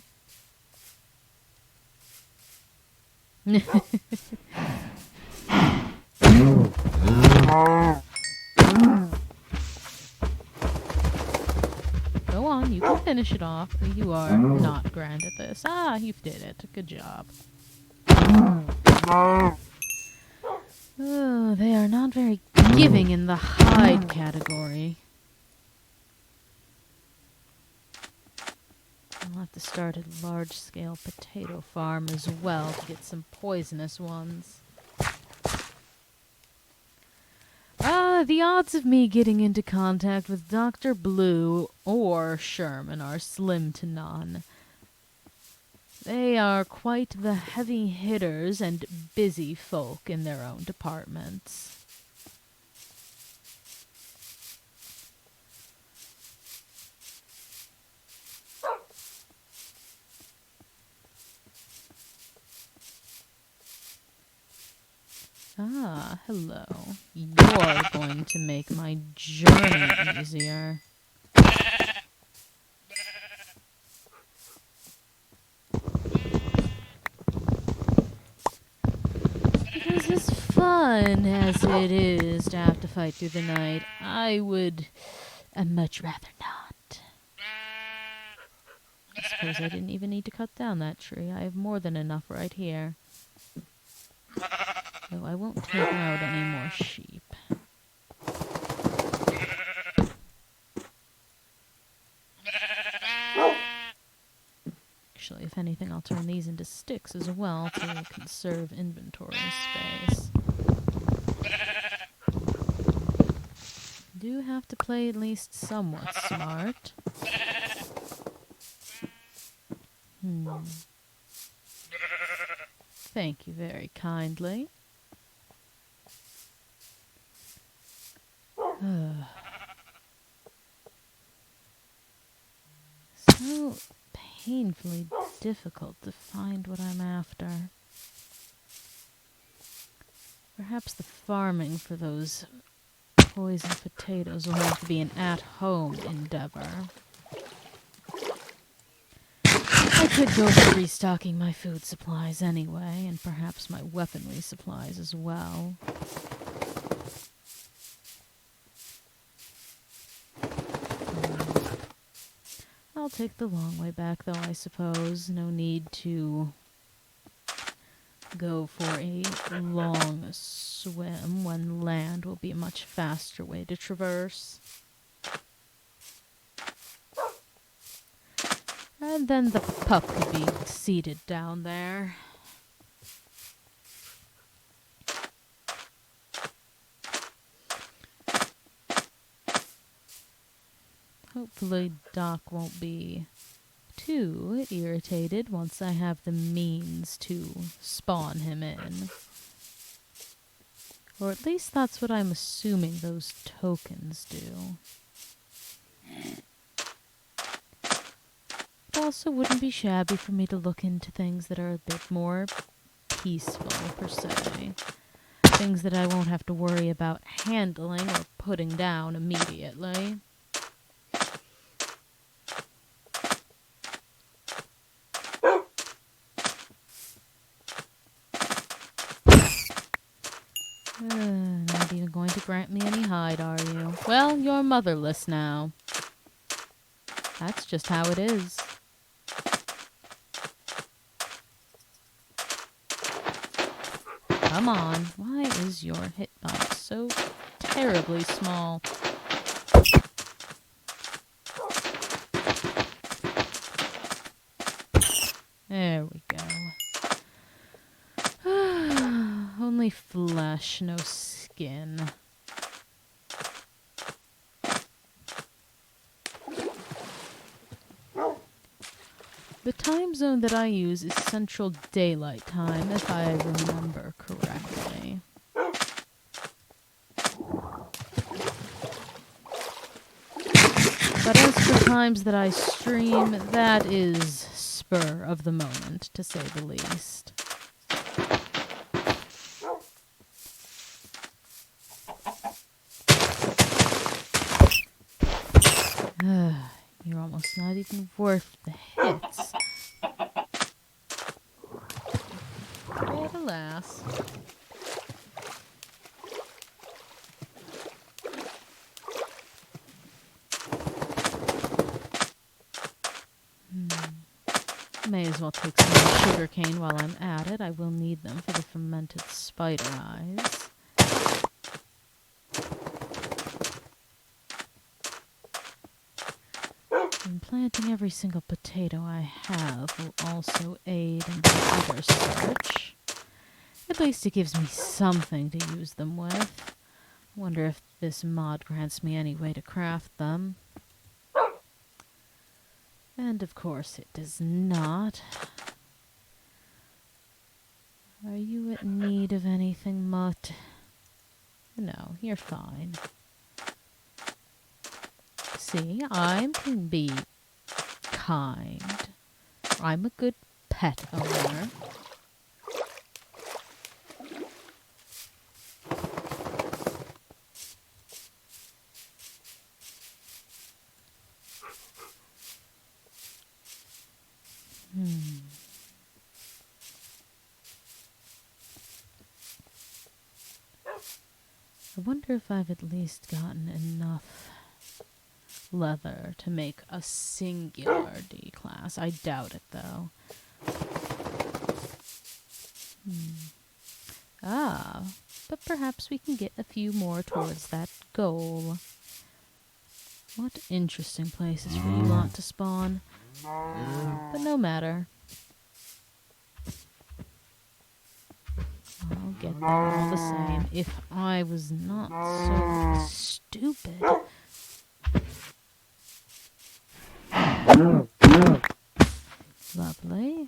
Go on, you can finish it off. You are not grand at this. You did it. Good job. Oh, they are not very giving in the hide category. I'll have to start a large-scale potato farm as well to get some poisonous ones. The odds of me getting into contact with Dr. Blue or Sherman are slim to none. They are quite the heavy hitters and busy folk in their own departments. Ah, hello. You're going to make my journey easier. Because as fun as it is to have to fight through the night, I would much rather not. I suppose I didn't even need to cut down that tree. I have more than enough right here. Though I won't take out any more sheep. Actually, if anything, I'll turn these into sticks as well to conserve inventory space. Do have to play at least somewhat smart. Thank you very kindly. So painfully difficult to find what I'm after. Perhaps the farming for those poison potatoes will have to be an at-home endeavor. I could go for restocking my food supplies anyway, and perhaps my weaponry supplies as well. I'll take the long way back, though, I suppose. No need to go for a long swim when land will be a much faster way to traverse. And then the pup could be seated down there. Hopefully Doc won't be too irritated once I have the means to spawn him in. Or at least that's what I'm assuming those tokens do. It also wouldn't be shabby for me to look into things that are a bit more peaceful, per se. Things that I won't have to worry about handling or putting down immediately. Not even going to grant me any hide, are you? Well, you're motherless now. That's just how it is. Come on. Why is your hitbox so terribly small? There we go. Only flesh, no skin. The time zone that I use is Central Daylight Time, if I remember correctly. But as for times that I stream, that is spur of the moment, to say the least. You're almost not even worth the hits. But alas. May as well take some more sugarcane while I'm at it. I will need them for the fermented spider eyes. And planting every single potato I have will also aid in the other search. At least it gives me something to use them with. I wonder if this mod grants me any way to craft them. And of course it does not. Are you in need of anything, Mutt? No, you're fine. See, I can be kind. I'm a good pet owner. I wonder if I've at least gotten enough leather to make a singular D-class. I doubt it, though. Ah, but perhaps we can get a few more towards that goal. What interesting places for you lot to spawn. But no matter. I'll get there all the same if I was not so stupid. Lovely.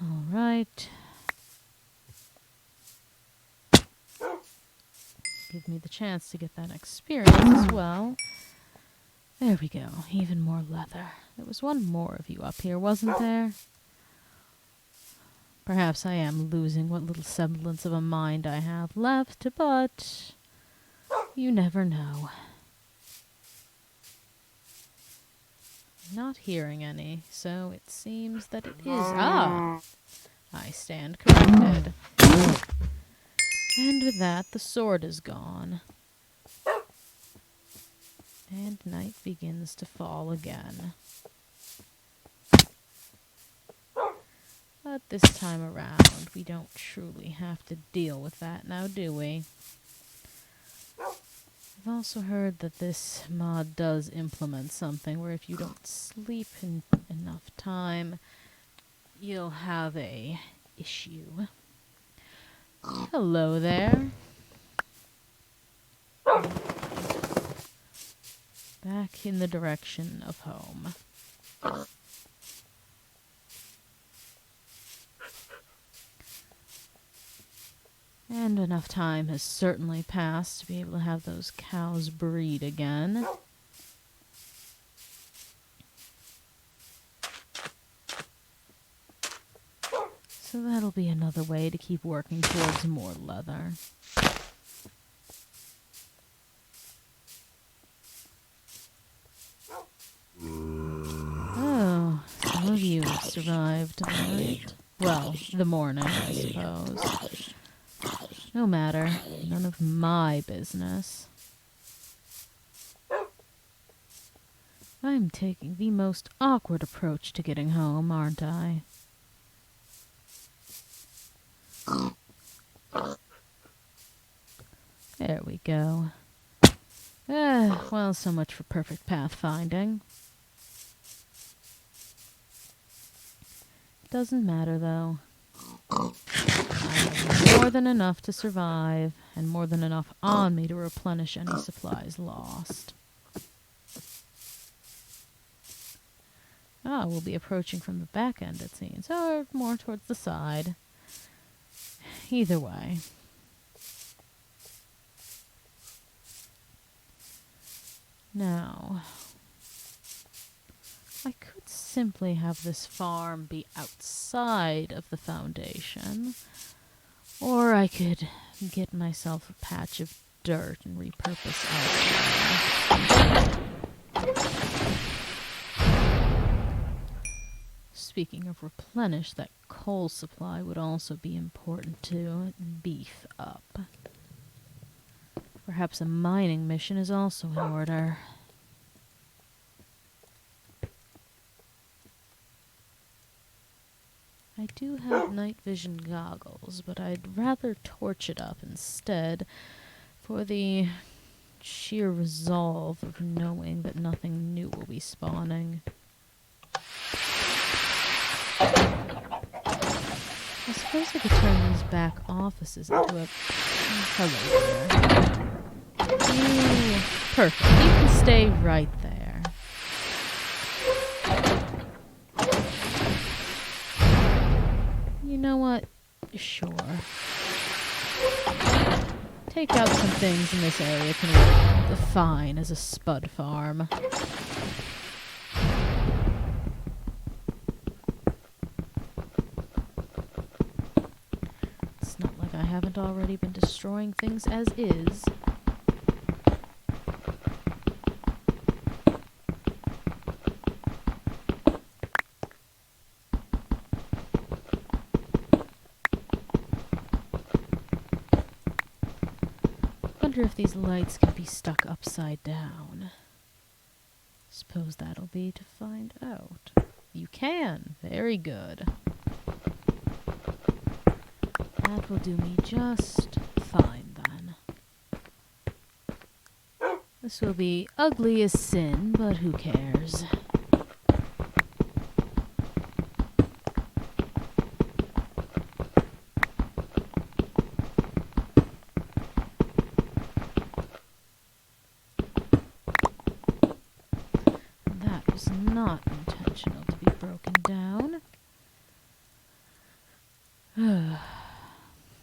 All right. Give me the chance to get that experience as well. There we go. Even more leather. There was one more of you up here, wasn't there? Perhaps I am losing what little semblance of a mind I have left, but you never know. Not hearing any, so it seems that it is. Ah! I stand corrected. And with that, the sword is gone. And night begins to fall again. But this time around, we don't truly have to deal with that now, do we? I've also heard that this mod does implement something where if you don't sleep in enough time, you'll have a issue. Hello there. Back in the direction of home. And enough time has certainly passed to be able to have those cows breed again. So that'll be another way to keep working towards more leather. Oh, some of you have survived, alright? Well, the morning, I suppose. No matter. None of my business. I'm taking the most awkward approach to getting home, aren't I? There we go. Well, so much for perfect pathfinding. Doesn't matter, though. I have more than enough to survive, and more than enough on me to replenish any supplies lost. Ah, we'll be approaching from the back end, it seems, or more towards the side. Either way. Now, I could simply have this farm be outside of the foundation, or I could get myself a patch of dirt and repurpose it. Speaking of replenish, that coal supply would also be important to beef up. Perhaps a mining mission is also in order. I do have night vision goggles, but I'd rather torch it up instead for the sheer resolve of knowing that nothing new will be spawning. I suppose I could turn these back offices into a... Hello there. You... Perfect. You can stay right there. You know what? Sure. Take out some things in this area can work fine as a spud farm. It's not like I haven't already been destroying things as is. I wonder if these lights can be stuck upside down. Suppose that'll be to find out. You can! Very good. That will do me just fine then. This will be ugly as sin, but who cares? Not intentional to be broken down.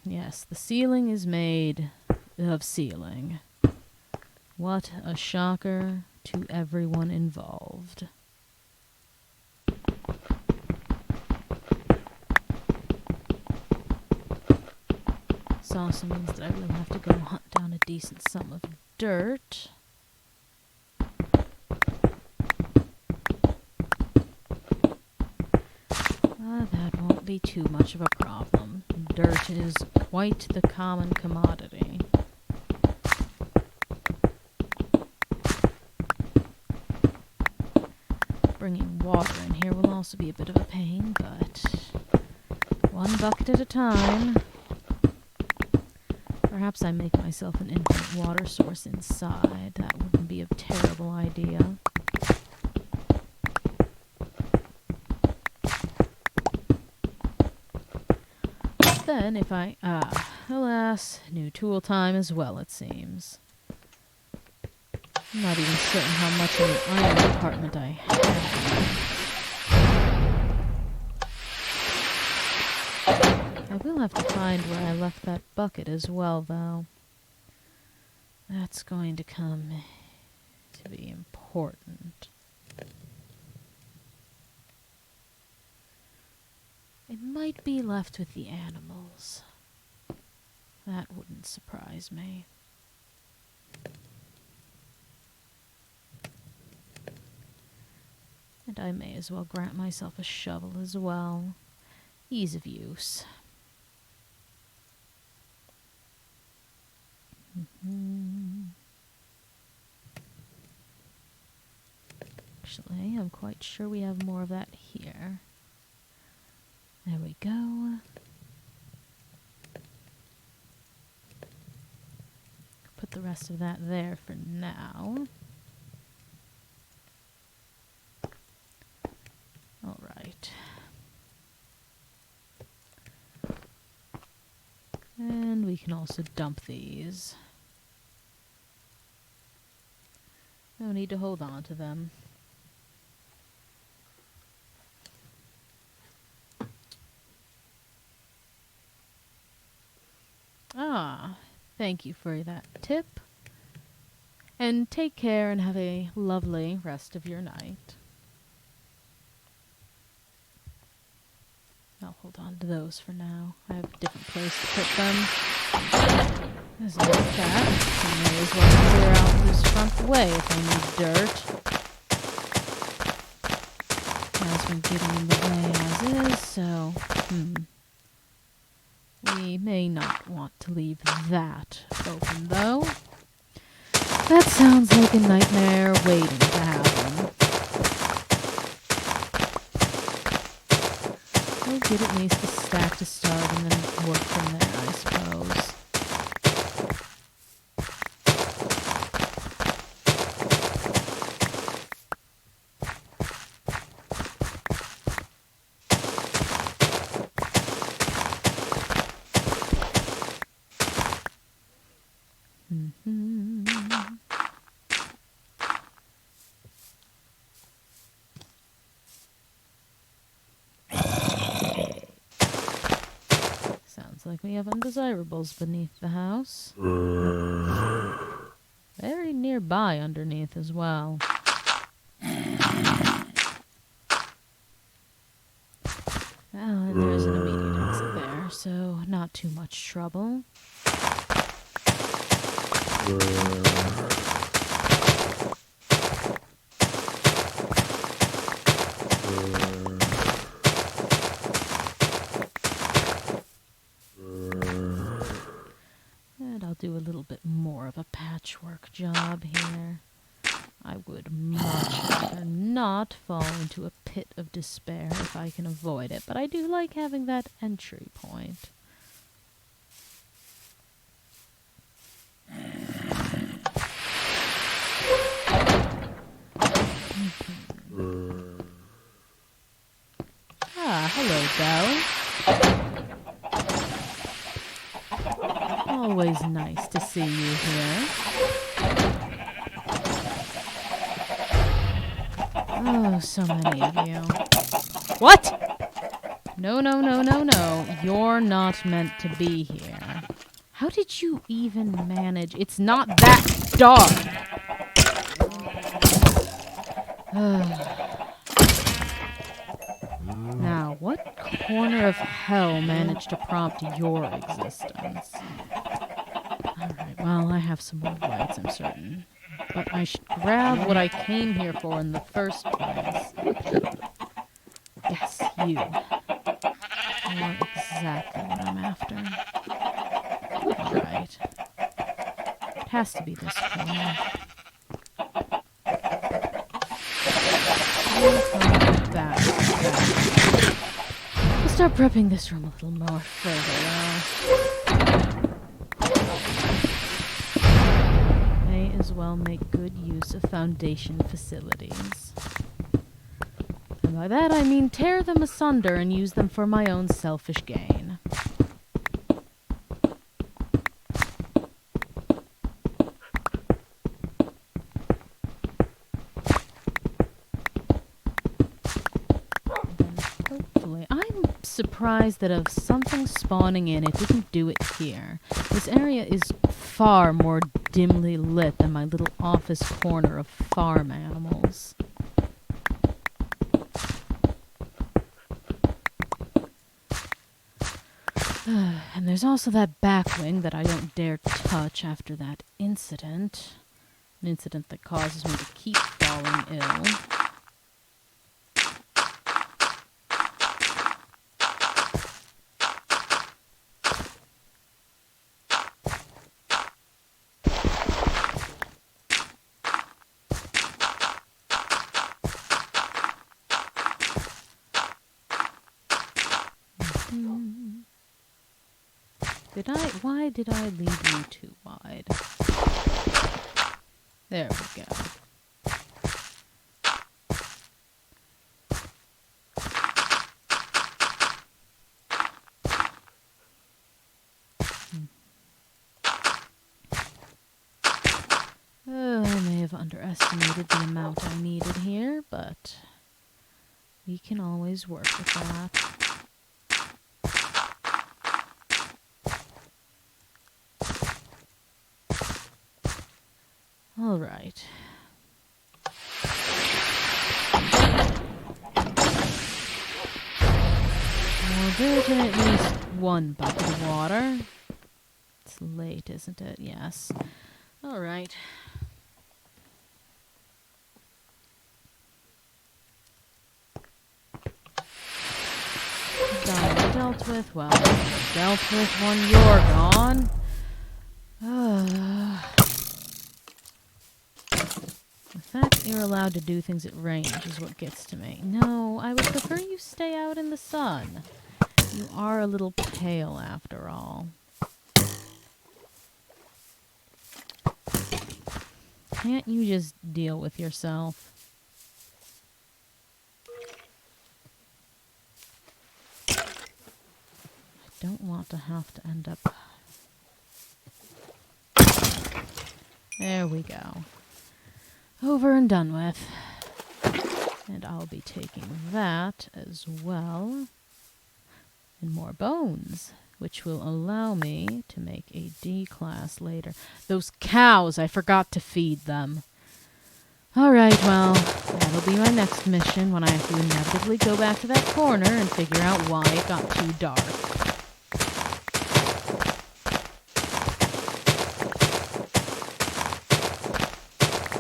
Yes, the ceiling is made of ceiling. What a shocker to everyone involved. This also means that I will have to go hunt down a decent sum of dirt. That won't be too much of a problem. Dirt is quite the common commodity. Bringing water in here will also be a bit of a pain, but one bucket at a time. Perhaps I make myself an infinite water source inside. That wouldn't be a terrible idea. Then if I... alas, new tool time as well, it seems. I'm not even certain how much in the iron department I have. I will have to find where I left that bucket as well, though. That's going to come to be important. It might be left with the animals. That wouldn't surprise me. And I may as well grant myself a shovel as well. Ease of use. Actually, I'm quite sure we have more of that here. There we go. Put the rest of that there for now. All right. And we can also dump these. No need to hold on to them. Ah, thank you for that tip. And take care and have a lovely rest of your night. I'll hold on to those for now. I have a different place to put them. As a matter of fact, I may as well clear out this front way if I need dirt. Has been getting in the way as is, so, we may not want to leave that open, though. That sounds like a nightmare waiting to happen. We'll get at least a stack to start and then work from there, I suppose. like we have undesirables beneath the house. Very nearby underneath as well. Oh, and there's an immediate exit there, so not too much trouble. And I'll do a little bit more of a patchwork job here. I would much rather not fall into a pit of despair if I can avoid it, but I do like having that entry point. Ah, hello, Belle. Always nice to see you here. Oh, so many of you. What? No, no, no, no, no. You're not meant to be here. How did you even manage? It's not that dark. Now, what corner of hell managed to prompt your existence? Alright, well, I have some more lights, I'm certain. But I should grab what I came here for in the first place. Yes, you. You're exactly what I'm after. Alright. It has to be this corner. That. We'll start prepping this room a little more further now. May as well make good use of Foundation facilities. And by that I mean tear them asunder and use them for my own selfish gain. Surprised that of something spawning in, it didn't do it here. This area is far more dimly lit than my little office corner of farm animals. And there's also that back wing that I don't dare touch after that incident. An incident that causes me to keep falling ill. Why did I leave you too wide? There we go. Oh, I may have underestimated the amount I needed here, but we can always work with that. All right. Well, there's at least one bucket of water. It's late, isn't it? Yes. All right. Done. Dealt with. Well, dealt with when you're gone. The fact you're allowed to do things at range is what gets to me. No, I would prefer you stay out in the sun. You are a little pale after all. Can't you just deal with yourself? I don't want to have to end up... There we go. Over and done with. And I'll be taking that as well. And more bones. which will allow me to make a D-class later. Those cows, I forgot to feed them. Alright, well, that'll be my next mission when I have to inevitably go back to that corner and figure out why it got too dark.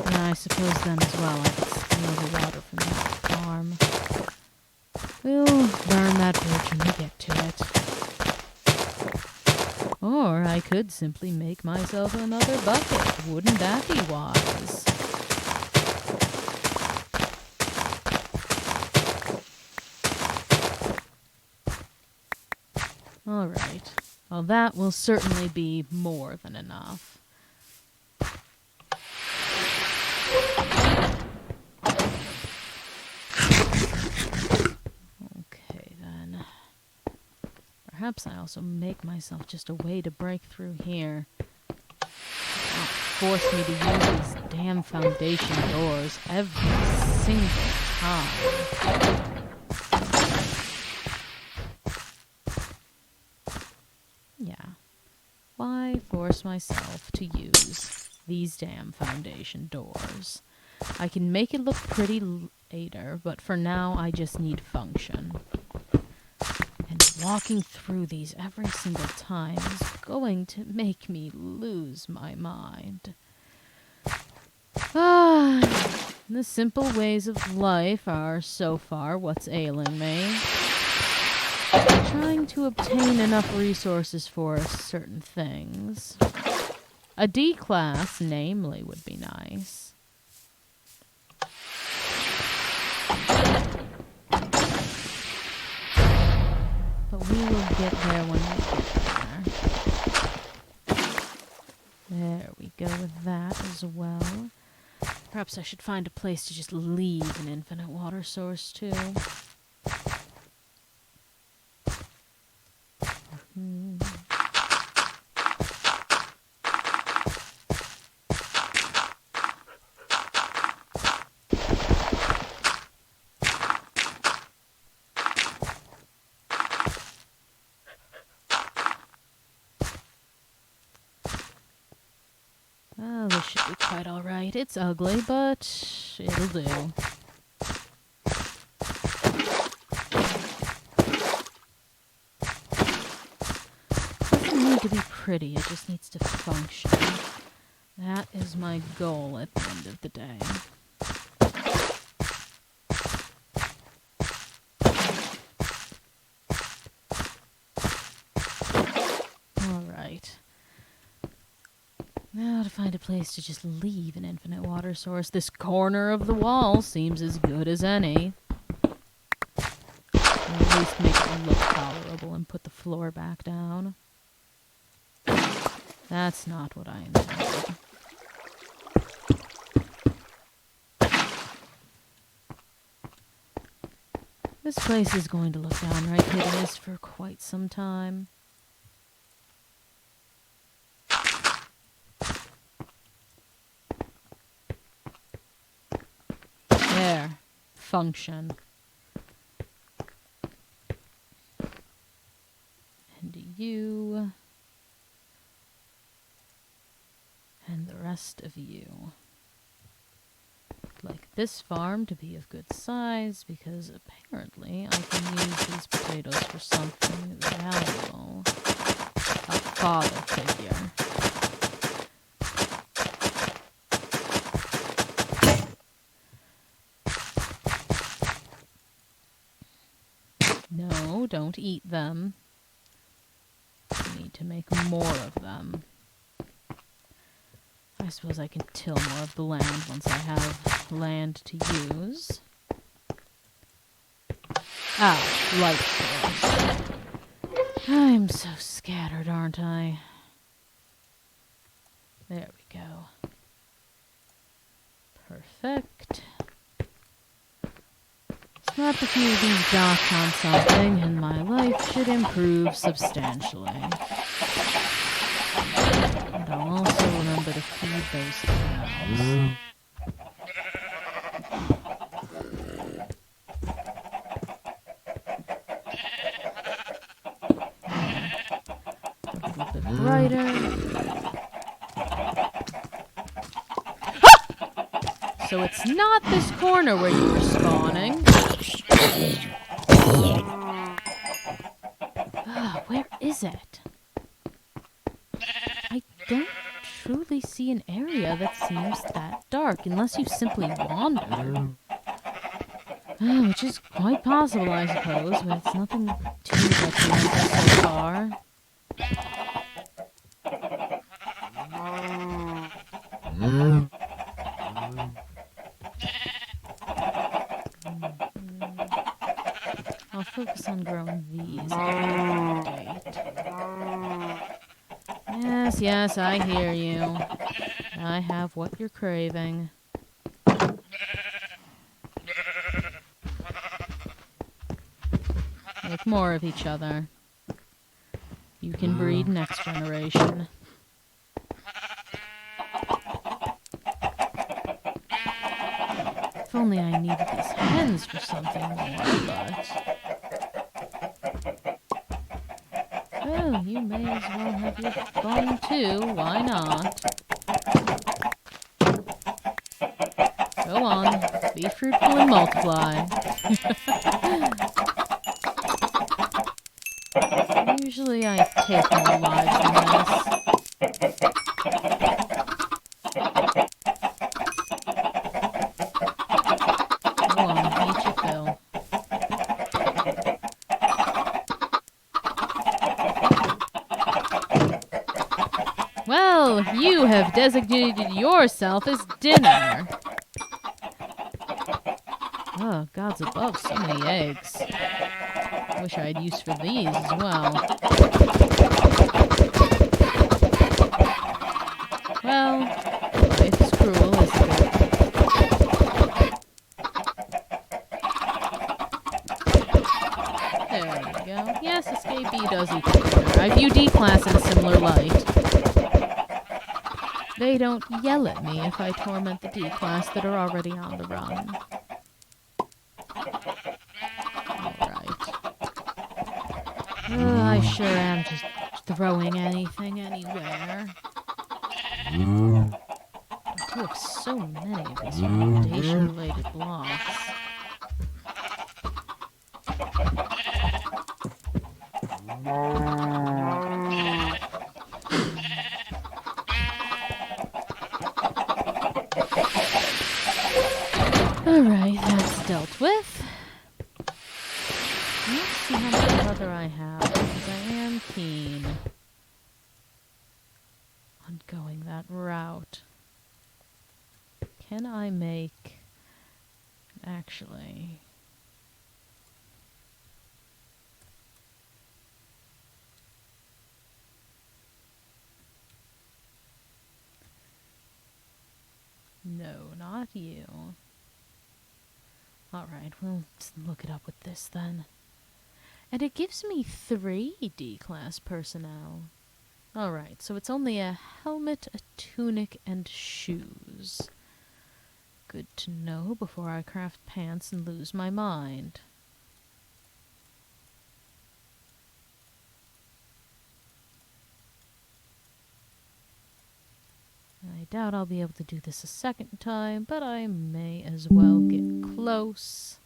And I suppose then as well I could steal the water from that farm. We'll burn that bridge when we get to it. Or I could simply make myself another bucket. Wouldn't that be wise? Alright. Well, that will certainly be more than enough. Okay, then. Perhaps I also make myself just a way to break through here. Not force me to use these damn foundation doors every single time. Yeah. Why force myself to use these damn foundation doors? I can make it look pretty later, but for now I just need function. And walking through these every single time is going to make me lose my mind. The simple ways of life are, so far, what's ailing me. Trying to obtain enough resources for certain things. A D-class, namely, would be nice. But we will get there when we get there. There we go with that as well. Perhaps I should find a place to just leave an infinite water source to. Well, this should be quite alright. It's ugly, but it'll do. Doesn't need to be pretty, it just needs to function. That is my goal at the end of the day. Alright. Now to find a place to just leave an infinite water source. This corner of the wall seems as good as any. Or at least make it look tolerable and put the floor back down. That's not what I intended. This place is going to look downright hideous for quite some time. There. Function. And you. And the rest of you. I'd like this farm to be of good size because apparently I can use these potatoes for something valuable. A father figure. No, don't eat them. We need to make more of them. I suppose I can till more of the land once I have land to use. Ah, light source. I'm so scattered, aren't I? There we go. Perfect. Slap a few of these dots on something, and my life should improve substantially. And I'll also remember to feed those cows. little bit brighter. So it's not this corner where you were spawning. Where is it? I don't truly see an area that seems that dark, unless you simply wandered. Which is quite possible, I suppose, but it's nothing too documented so far. I'll focus on growing these at update. Yes, I hear you. I have what you're craving. Make more of each other. You can breed next generation. If only I needed these hens for something more, but... Well, you may as well have your fun too, why not? Go on, be fruitful and multiply. Usually I take more lives than this. Go on, eat your fill. Well, you have designated yourself as dinner. Oh, gods above, so many eggs. Wish I had use for these as well. Well, life is cruel, isn't it? There we go. Yes, escapee does equal dinner. I view D-class in a similar light. They don't yell at me if I torment the D-class that are already on the run. I sure am just throwing anything anywhere. I do have so many of these foundation-related blocks. Alright, that's dealt with. Let's see how much leather I have, because I am keen on going that route. Can I make... Actually... No, not you. Alright, we'll look it up with this then. And it gives me 3 D-class personnel. Alright, so it's only a helmet, a tunic, and shoes. Good to know before I craft pants and lose my mind. I doubt I'll be able to do this a second time, but I may as well get close.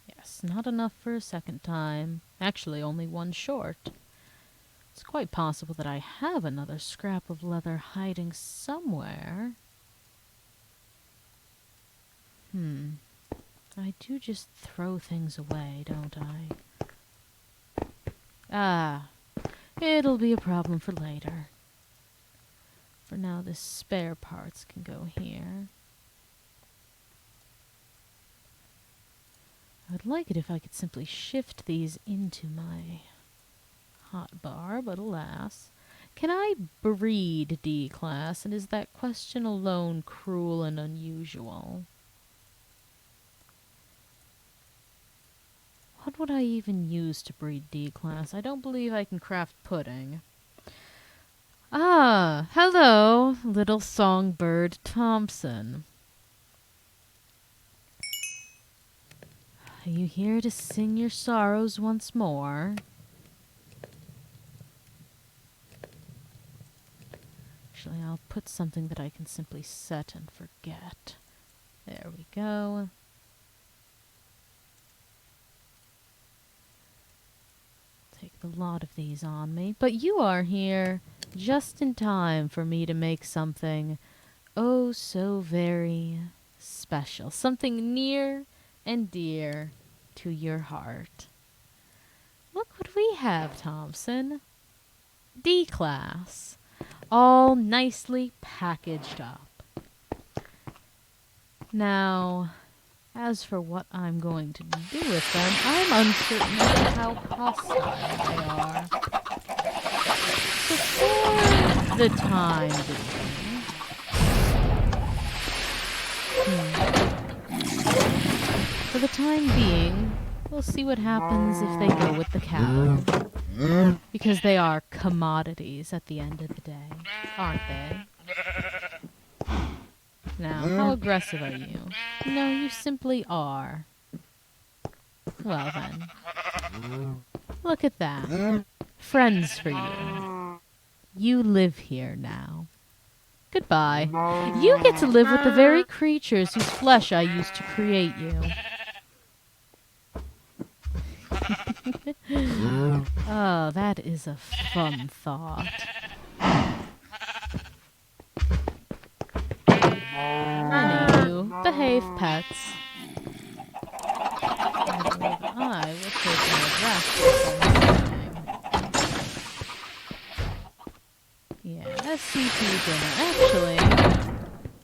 Yes, not enough for a second time. Actually, only one short. It's quite possible that I have another scrap of leather hiding somewhere. I do just throw things away, don't I? Ah, it'll be a problem for later. For now, the spare parts can go here. I would like it if I could simply shift these into my hotbar, but alas. Can I breed D-class, and is that question alone cruel and unusual? What would I even use to breed D-class? I don't believe I can craft pudding. Ah, hello, little songbird Thompson. Are you here to sing your sorrows once more? Actually, I'll put something that I can simply set and forget. There we go. Take a lot of these on me. But you are here just in time for me to make something oh so very special. Something near and dear to your heart. Look what we have, Thompson. D-class. All nicely packaged up. Now, as for what I'm going to do with them, I'm uncertain as to how hostile they are. So for the time being, we'll see what happens if they go with the cow. Because they are commodities at the end of the day, aren't they? Now, how aggressive are you? No, you simply are. Well then. Look at that. Friends for you. You live here now. Goodbye. You get to live with the very creatures whose flesh I used to create you. Oh, that is a fun thought. Anywho, behave, pets. I will take my rest before sleeping. Yeah, SCP dinner. Actually,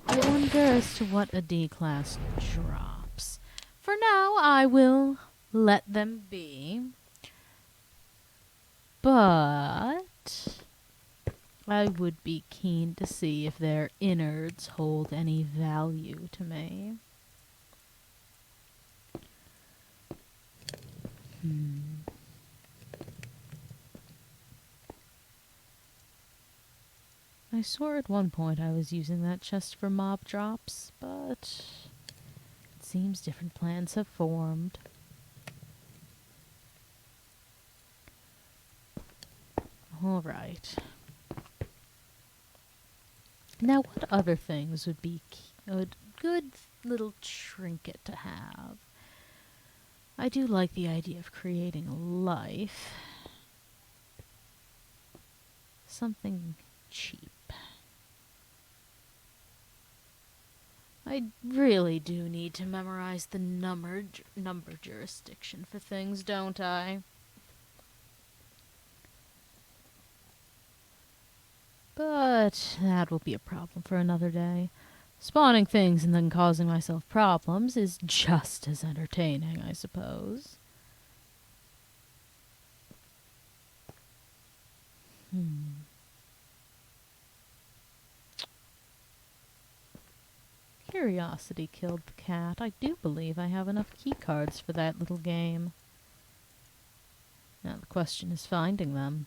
I wonder as to what a D-class drops. For now, I will let them be. But I would be keen to see if their innards hold any value to me. I swore at one point I was using that chest for mob drops, but it seems different plans have formed. Alright. Now, what other things would be a good little trinket to have? I do like the idea of creating a life. Something cheap. I really do need to memorize the number jurisdiction for things, don't I? But that will be a problem for another day. Spawning things and then causing myself problems is just as entertaining, I suppose. Curiosity killed the cat. I do believe I have enough keycards for that little game. Now the question is finding them.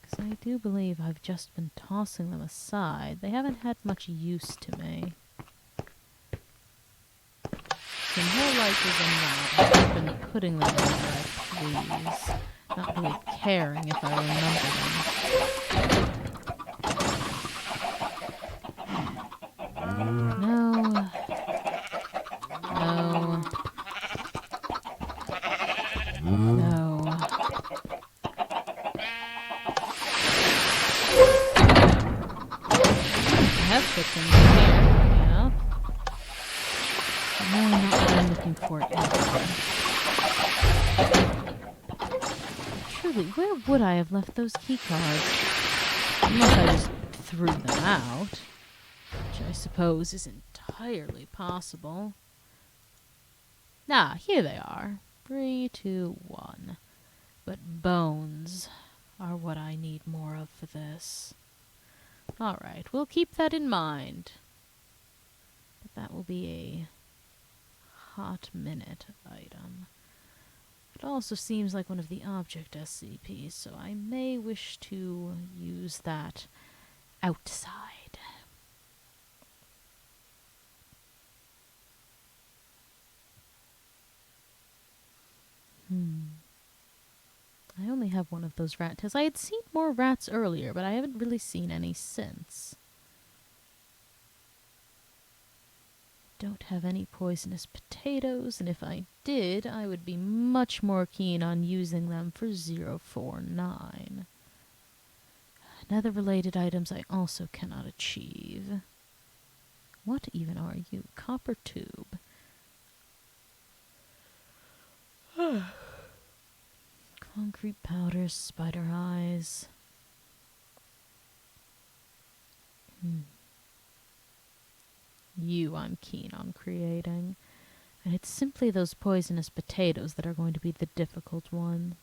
Because I do believe I've just been tossing them aside. They haven't had much use to me. So more likely than not, I've been putting them where I please. Not really caring if I remember them. No. No. No. I have put them here, yeah. But no, not what I'm looking for either. Truly, where would I have left those keycards? Unless I just threw them out. Which I suppose is entirely possible. Ah, here they are. 3, 2, 1. But bones are what I need more of for this. Alright, we'll keep that in mind. But that will be a hot minute item. It also seems like one of the object SCPs, so I may wish to use that outside. I only have one of those rat tails. I had seen more rats earlier, but I haven't really seen any since. Don't have any poisonous potatoes, and if I did, I would be much more keen on using them for 049. Nether-related items I also cannot achieve. What even are you? Copper tube. Concrete powders, spider eyes. You I'm keen on creating. And it's simply those poisonous potatoes that are going to be the difficult one.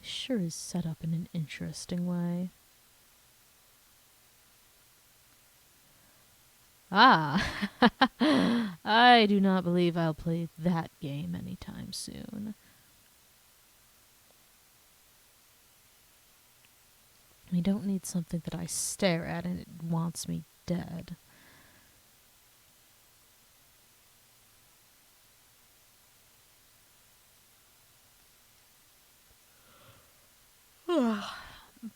Sure is set up in an interesting way. Ah! I do not believe I'll play that game anytime soon. I don't need something that I stare at and it wants me dead.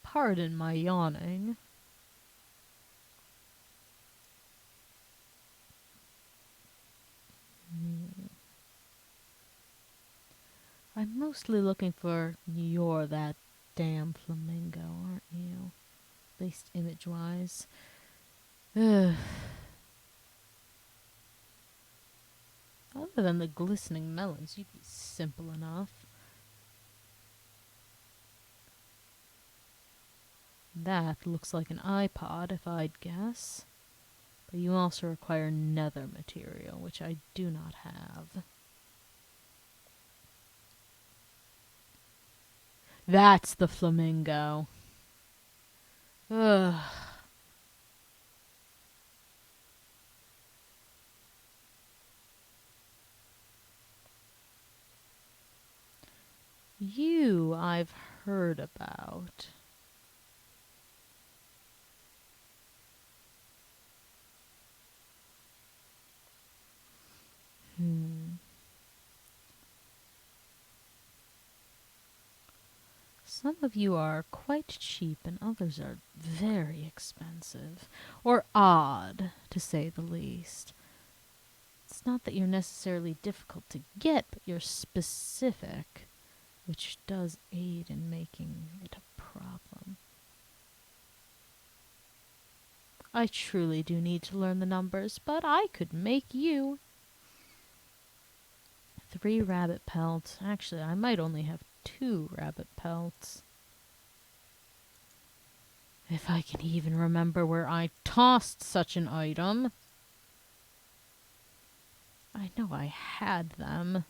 Pardon my yawning. I'm mostly looking for you're that damn flamingo, aren't you? At least image-wise. Ugh. Other than the glistening melons, you'd be simple enough. That looks like an iPod, if I'd guess. But you also require nether material, which I do not have. That's the flamingo. Ugh. You I've heard about. Some of you are quite cheap and others are very expensive. Or odd, to say the least. It's not that you're necessarily difficult to get, but you're specific, which does aid in making it a problem. I truly do need to learn the numbers, but I could make you. 3 rabbit pelts. Actually, I might only have 2 rabbit pelts. If I can even remember where I tossed such an item. I know I had them.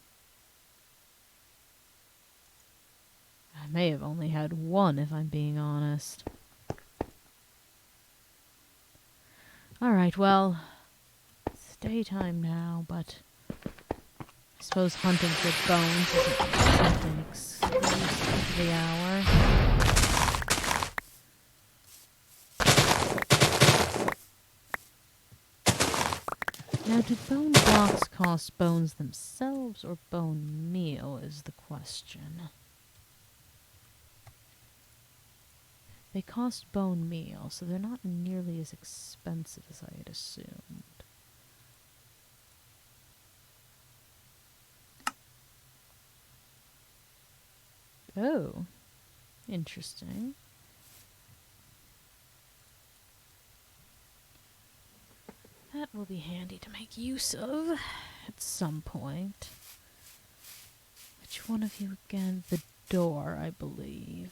I may have only had 1 if I'm being honest. Alright, well, it's daytime now, but I suppose hunting for bones isn't something exclusive to the hour. Now, do bone blocks cost bones themselves or bone meal is the question. They cost bone meal, so they're not nearly as expensive as I had assumed. Oh, interesting. That will be handy to make use of at some point. Which one of you again? The door, I believe.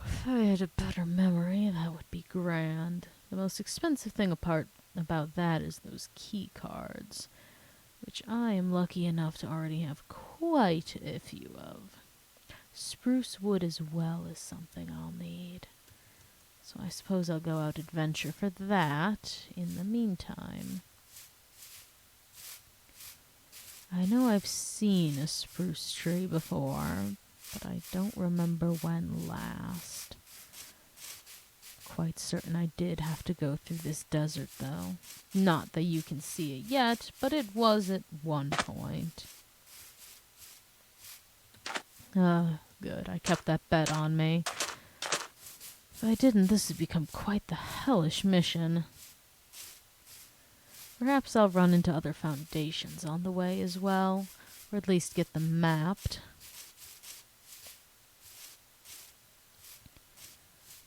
If I had a better memory, that would be grand. The most expensive thing about that is those key cards, which I am lucky enough to already have quite a few of. Spruce wood as well is something I'll need. So I suppose I'll go out adventure for that in the meantime. I know I've seen a spruce tree before, but I don't remember when last. quite certain I did have to go through this desert, though. Not that you can see it yet, but it was at one point. Good. I kept that bet on me. If I didn't, this would become quite the hellish mission. Perhaps I'll run into other foundations on the way as well, or at least get them mapped.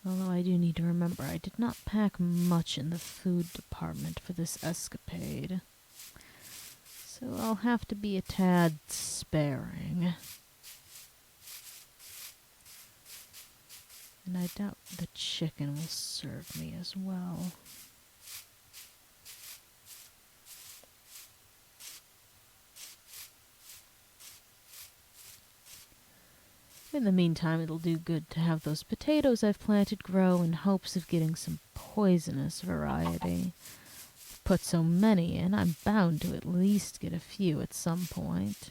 Although I do need to remember, I did not pack much in the food department for this escapade. So I'll have to be a tad sparing. And I doubt the chicken will serve me as well. In the meantime, it'll do good to have those potatoes I've planted grow in hopes of getting some poisonous variety. I've put so many in, I'm bound to at least get a few at some point.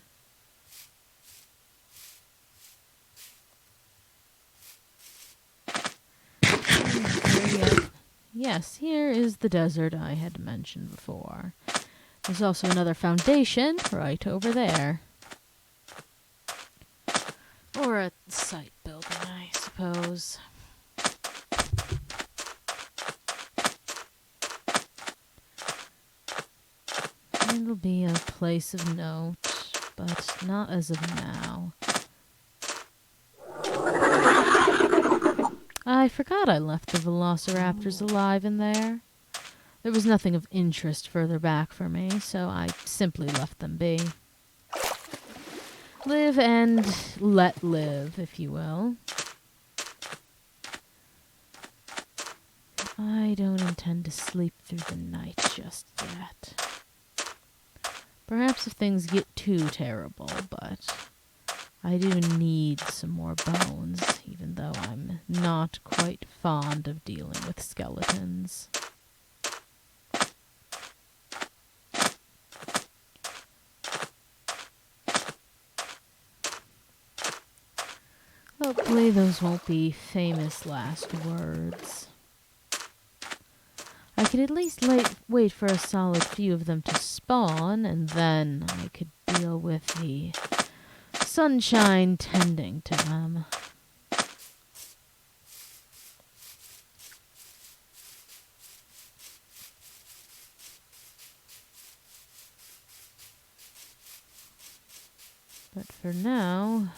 Yes, here is the desert I had mentioned before. There's also another foundation right over there. Or a site building, I suppose. It'll be a place of note, but not as of now. I forgot I left the velociraptors alive in there. There was nothing of interest further back for me, so I simply left them be. Live and let live, if you will. I don't intend to sleep through the night just yet. Perhaps if things get too terrible, but I do need some more bones, even though I'm not quite fond of dealing with skeletons. Hopefully those won't be famous last words. I could at least wait for a solid few of them to spawn, and then I could deal with the sunshine tending to them. But for now,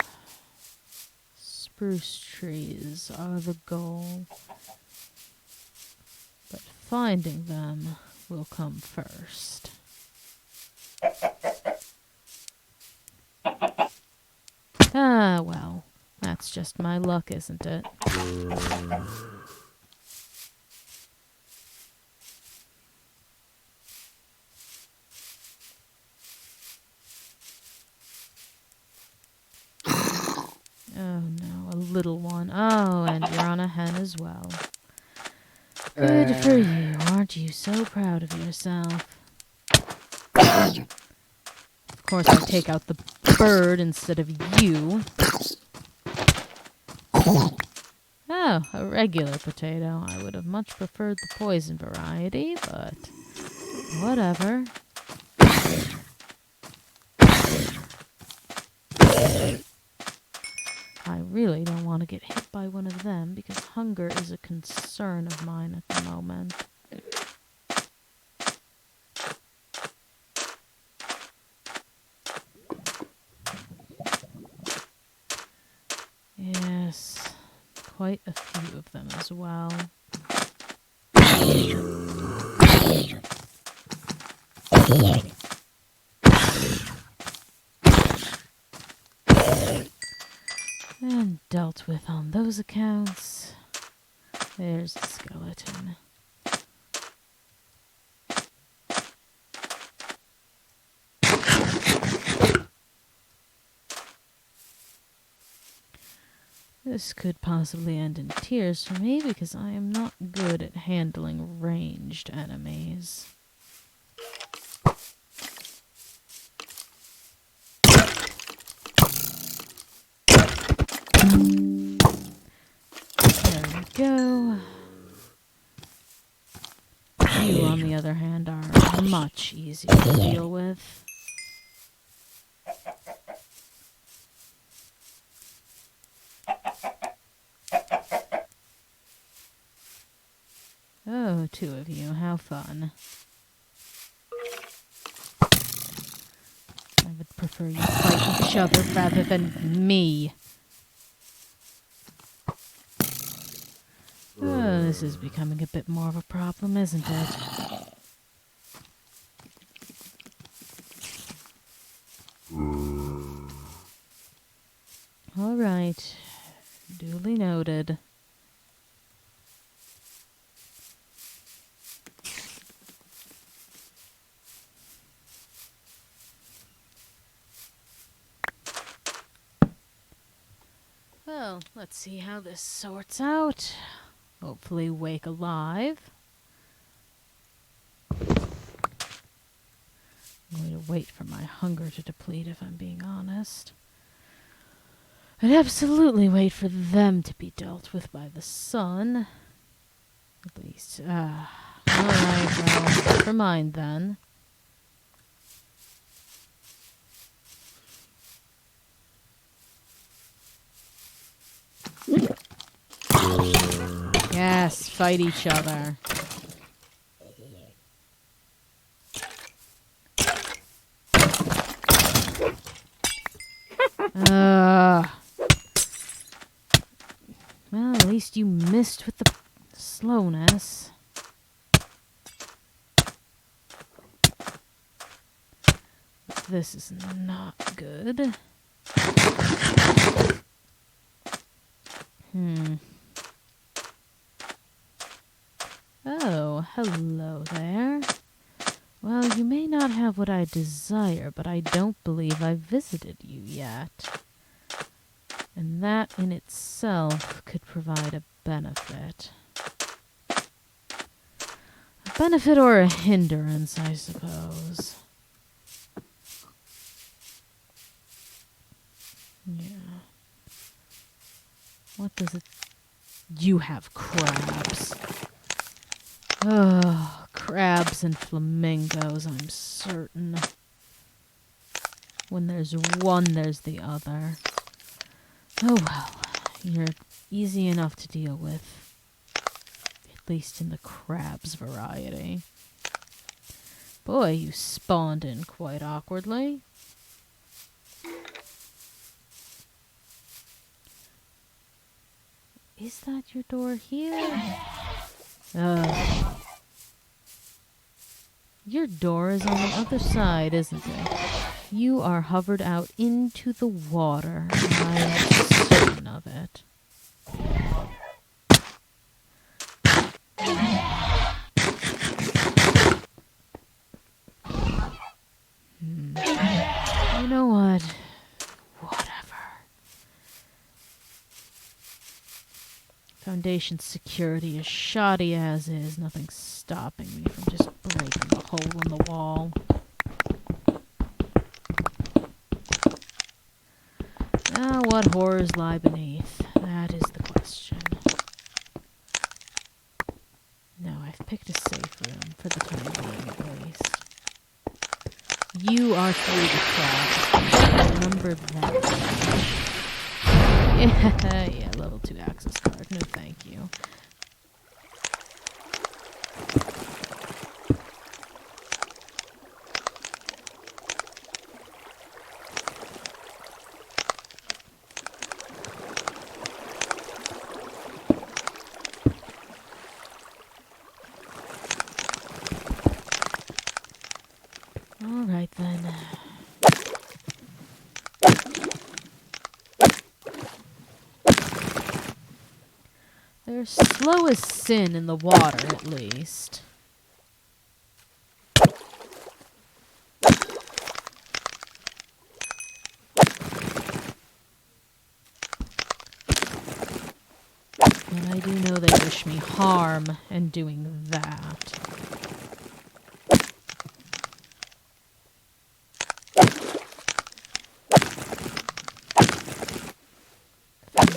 spruce trees are the goal. But finding them will come first. Ah, well, that's just my luck, isn't it? Oh no, a little one. Oh, and you're on a hen as well. Good for you. Aren't you so proud of yourself? Of course, I take out the bird instead of you. Oh, a regular potato. I would have much preferred the poison variety, but whatever. I really don't want to get hit by one of them because hunger is a concern of mine at the moment. Yes, quite a few of them as well. And dealt with on those accounts. There's the skeleton. This could possibly end in tears for me because I am not good at handling ranged enemies. There we go. other hand, are much easier to deal with. Oh, two of you. How fun. I would prefer you fight each other rather than me. Oh, this is becoming a bit more of a problem, isn't it? All right. Duly noted. Well, let's see how this sorts out. Hopefully wake alive. I'm going to wait for my hunger to deplete, if I'm being honest. I'd absolutely wait for them to be dealt with by the sun. At least, alright, well, never mind then. Yes, fight each other. Well, at least you missed with the slowness. This is not good. Oh, hello there. Well, you may not have what I desire, but I don't believe I've visited you yet. And that in itself could provide a benefit. A benefit or a hindrance, I suppose. Yeah. What does it... You have crabs. Oh, crabs and flamingos, I'm certain. When there's one, there's the other. Oh well, you're easy enough to deal with. At least in the crabs variety. Boy, you spawned in quite awkwardly. Is that your door here? Your door is on the other side, isn't it? You are hovered out into the water. I'm certain of it. You know what? Whatever. Foundation security is shoddy as is. Nothing's stopping me from just breaking the hole in the wall. Now, what horrors lie beneath? That is the question. No, I've picked a safe room for the time being, at least. You are through the cracks. Remember that. Yeah, level 2 access card. No, thank you. Alright then. They're slow as sin in the water, at least. And I do know they wish me harm in doing that.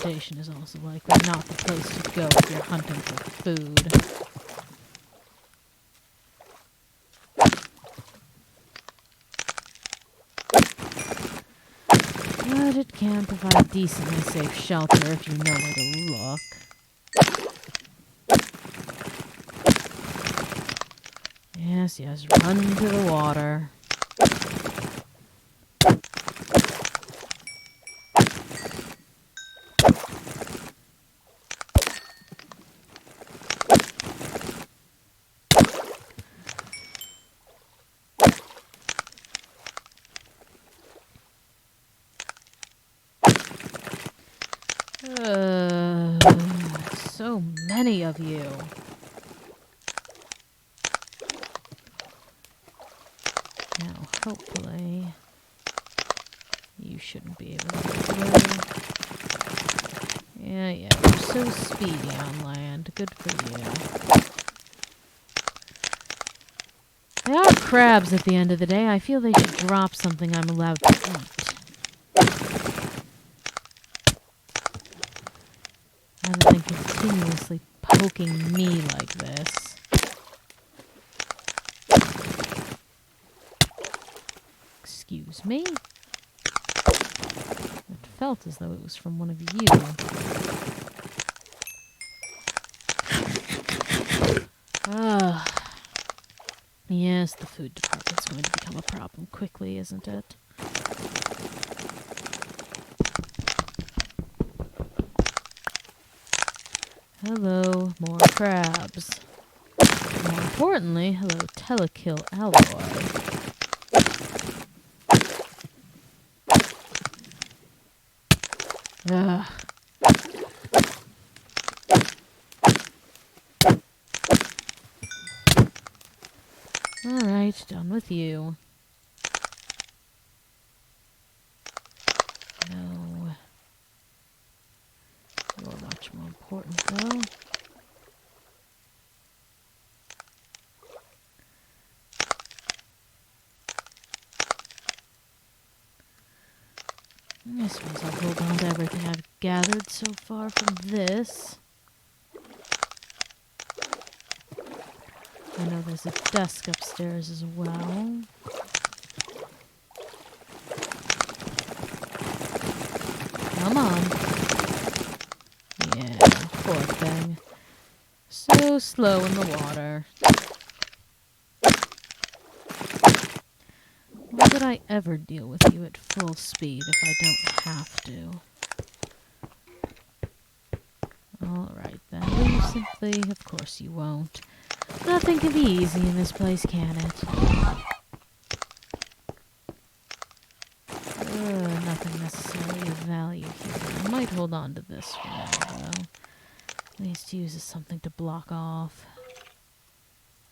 Foundation is also likely not the place to go if you're hunting for food. can provide decently safe shelter if you know where to look. Yes, yes, run to the water. So many of you. Now, hopefully, you shouldn't be able to get through. Yeah, you're so speedy on land. Good for you. They are crabs at the end of the day. I feel they should drop something I'm allowed to eat. Rather than continuously poking me like this. Excuse me? It felt as though it was from one of you. Ugh. Yes, the food department's going to become a problem quickly, isn't it? Hello, more crabs. More importantly, hello, telekill alloy. Ugh. Alright, done with you. No. You're much more important, though. I suppose I'll hold on to everything I've gathered so far from this. I know there's a desk upstairs as well. Come on. Yeah, poor thing. So slow in the water. Why would I ever deal with you at full speed if I don't have to? Alright then, will you simply... Of course you won't. Nothing can be easy in this place, can it? Nothing necessarily of value here. I might hold on to this for now, though. At least use as something to block off.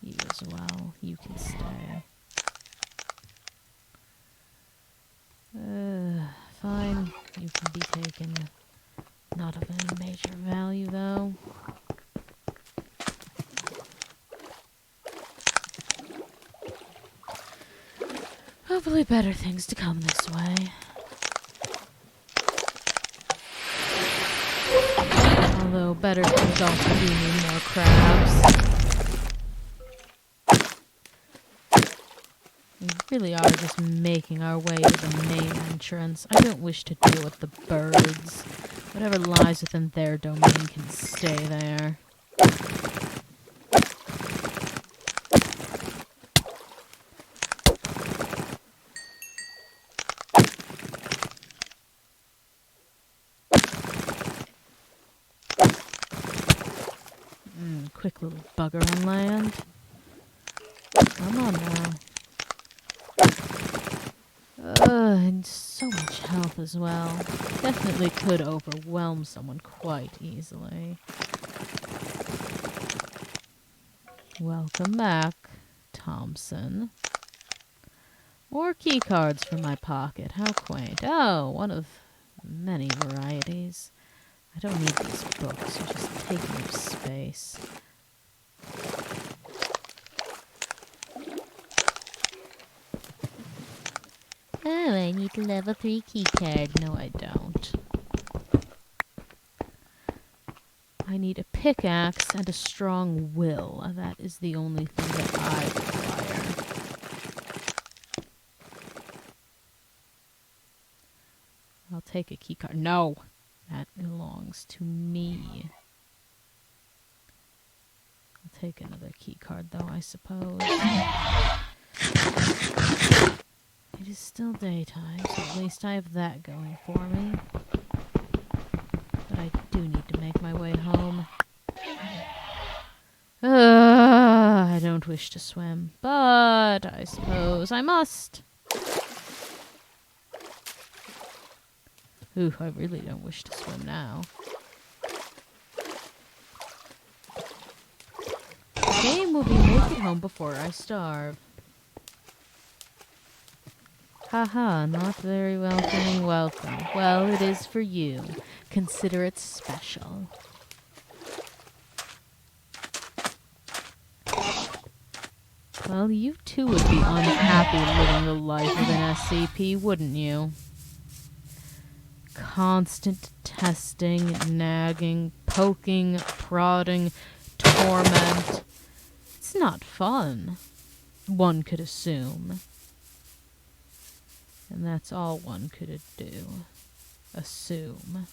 You as well. You can stay. Fine. You can be taken. Not of any major value, though. Hopefully better things to come this way. Although better things also do mean more crabs. We really are just making our way to the main entrance. I don't wish to deal with the birds. Whatever lies within their domain can stay there. Quick little bugger on land. Come on now. And so much health as well. Definitely could overwhelm someone quite easily. Welcome back, Thompson. More key cards for my pocket. How quaint. Oh, one of many varieties. I don't need these books. They're just taking up space. Oh, I need a level 3 keycard. No, I don't. I need a pickaxe and a strong will. That is the only thing that I require. I'll take a key card. No! That belongs to me. I'll take another key card, though, I suppose. It is still daytime, so at least I have that going for me. But I do need to make my way home. I don't wish to swim, but I suppose I must. Ooh, I really don't wish to swim now. The game will be make it home before I starve. Haha, not very welcoming welcome. Well, it is for you. Consider it special. Well, you too would be unhappy living the life of an SCP, wouldn't you? Constant testing, nagging, poking, prodding, torment. It's not fun, one could assume. And that's all one could do. Assume.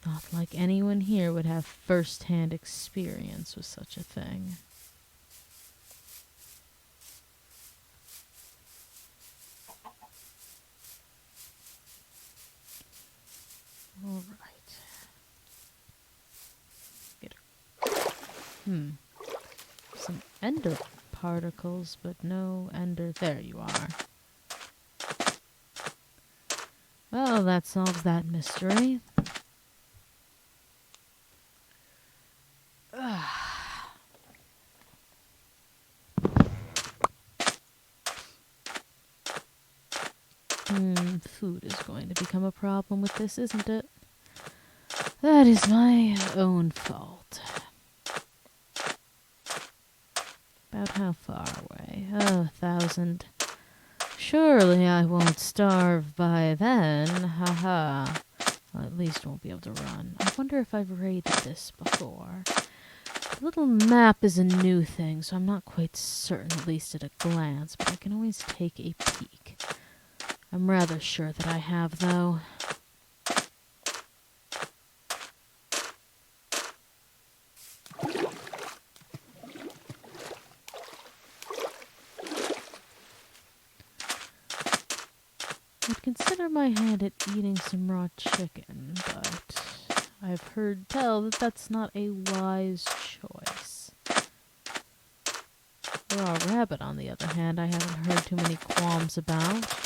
Not like anyone here would have first-hand experience with such a thing. All right. Get her. Some ender particles, but no ender. There you are. Well, that solves that mystery. Food is going to become a problem with this, isn't it? That is my own fault. About how far away? Oh, 1,000. Surely I won't starve by then. Haha. Well, at least won't be able to run. I wonder if I've raided this before. The little map is a new thing, so I'm not quite certain, at least at a glance, but I can always take a peek. I'm rather sure that I have, though. I'd consider my hand at eating some raw chicken, but I've heard tell that that's not a wise choice. Raw rabbit, on the other hand, I haven't heard too many qualms about.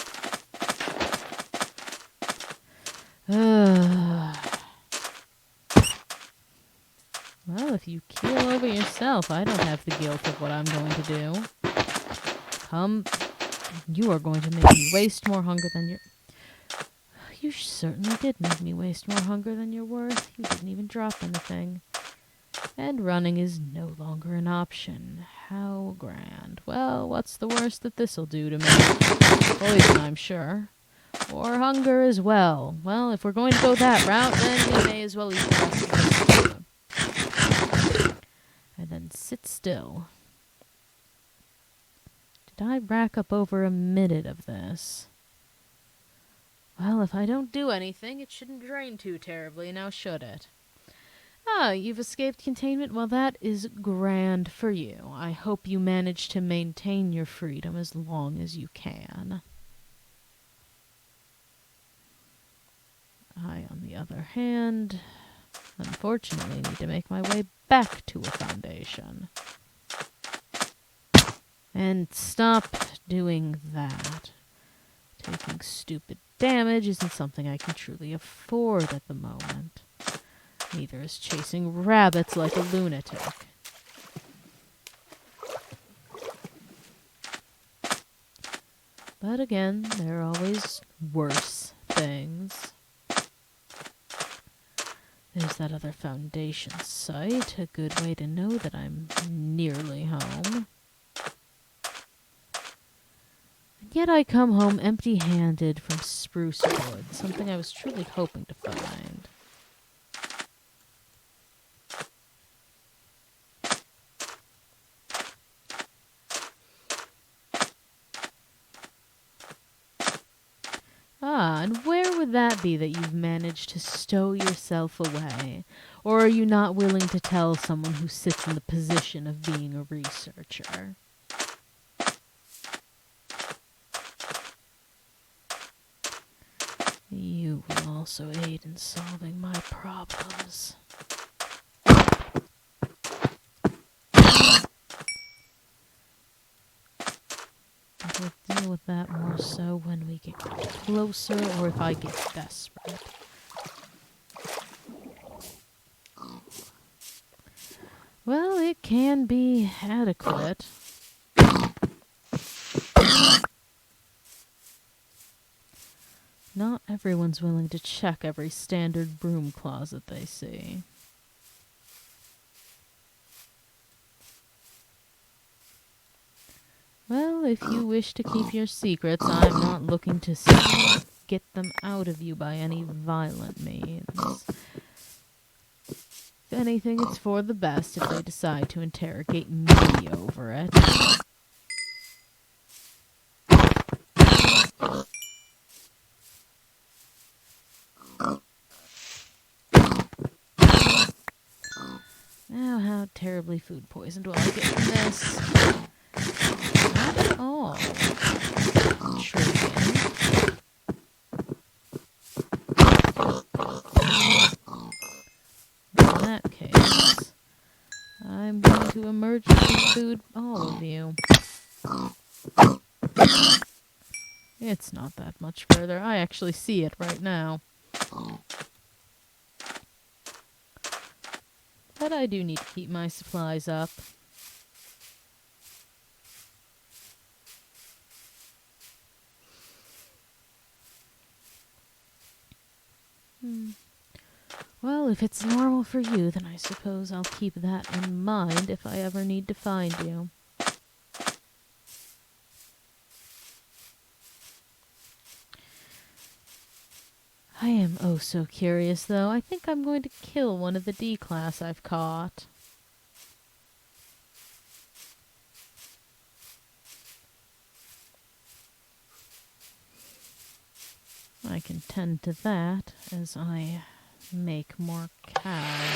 Well, if you keel over yourself, I don't have the guilt of what I'm going to do. You are going to make me waste more hunger than you're... You certainly did make me waste more hunger than you're worth. You didn't even drop anything. And running is no longer an option. How grand. Well, what's the worst that this'll do to me? Poison, I'm sure. Or hunger as well. Well, if we're going to go that route, then we may as well eat the rest of this. And then sit still. Did I rack up over a minute of this? Well, if I don't do anything, it shouldn't drain too terribly, now should it? Ah, you've escaped containment? Well, that is grand for you. I hope you manage to maintain your freedom as long as you can. I, on the other hand, unfortunately need to make my way back to a foundation. And stop doing that. Taking stupid damage isn't something I can truly afford at the moment. Neither is chasing rabbits like a lunatic. But again, there are always worse things. There's that other foundation site, a good way to know that I'm nearly home. And yet I come home empty-handed from spruce wood, something I was truly hoping to find. would that be that you've managed to stow yourself away? Or are you not willing to tell someone who sits in the position of being a researcher? You will also aid in solving my problems. We'll deal with that more so when we get closer or if I get desperate. Well, it can be adequate. Not everyone's willing to check every standard broom closet they see. Well, if you wish to keep your secrets, I'm not looking to get them out of you by any violent means. If anything, it's for the best if they decide to interrogate me over it. Now, how terribly food poisoned will I get from this? Not at all. Intriguing. In that case, I'm going to emergency food all of you. It's not that much further. I actually see it right now. But I do need to keep my supplies up. Well, if it's normal for you, then I suppose I'll keep that in mind if I ever need to find you. I am oh so curious, though. I think I'm going to kill one of the D-class I've caught. I can tend to that as I make more cows.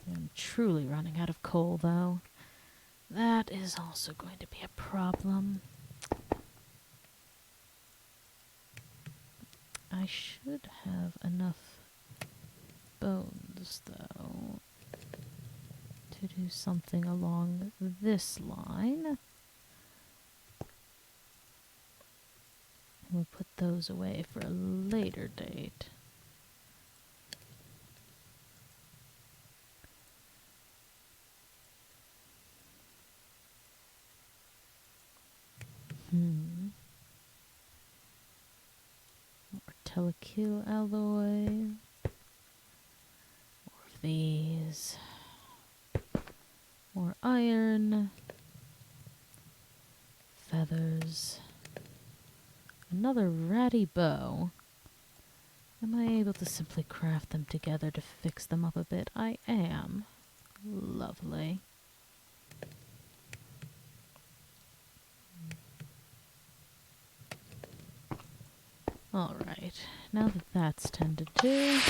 I'm truly running out of coal, though. That is also going to be a problem. I should have enough bones, though, to do something along this line. We'll put those away for a later date. More telekill alloy. More of these. More iron. Feathers. Another ratty bow. Am I able to simply craft them together to fix them up a bit? I am. Lovely. Alright, now that that's tended to,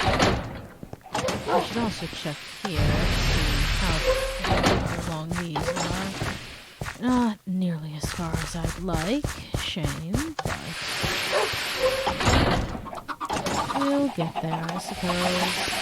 I should also check here to see how long these are. Not nearly as far as I'd like. Shame, but we'll get there, I suppose.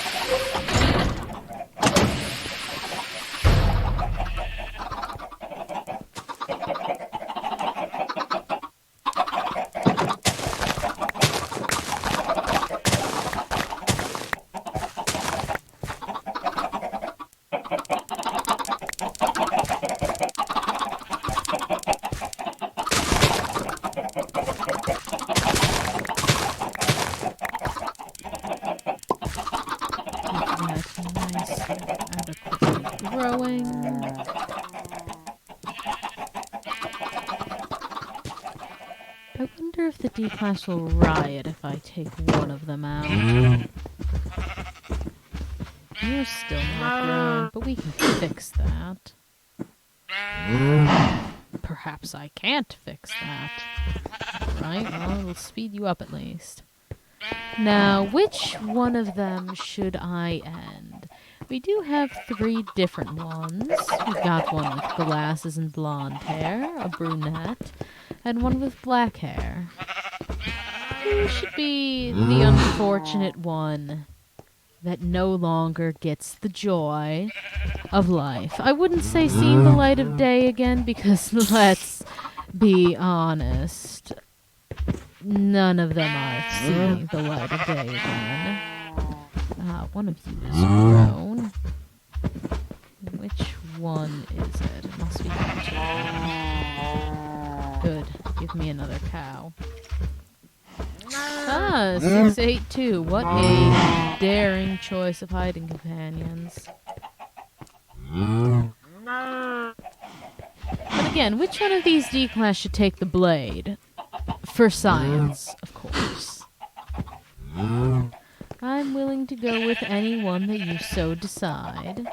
I wonder if the D-class will riot if I take one of them out. You're still not grown, but we can fix that. Perhaps I can't fix that. Right? Well, it'll speed you up at least. Now, which one of them should I end? We do have 3 different ones. We've got one with glasses and blonde hair, a brunette, and one with black hair. Who should be the unfortunate one that no longer gets the joy of life? I wouldn't say seeing the light of day again, because let's be honest, none of them are seeing the light of day again. One of you is grown. Which one is it? It must be that. Good. Give me another cow. 682. What a daring choice of hiding companions. But again, which one of these D-class should take the blade? For science, of course. I'm willing to go with any one that you so decide.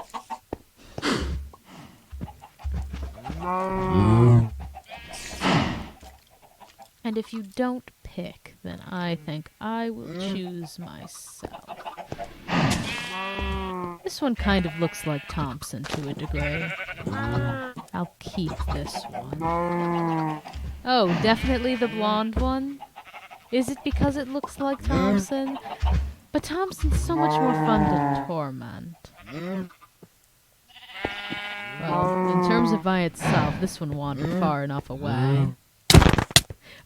And if you don't pick, then I think I will choose myself. This one kind of looks like Thompson to a degree. I'll keep this one. Oh, definitely the blonde one? Is it because it looks like Thompson? But Thompson's so much more fun to torment. Well, in terms of by itself, this one wandered far enough away.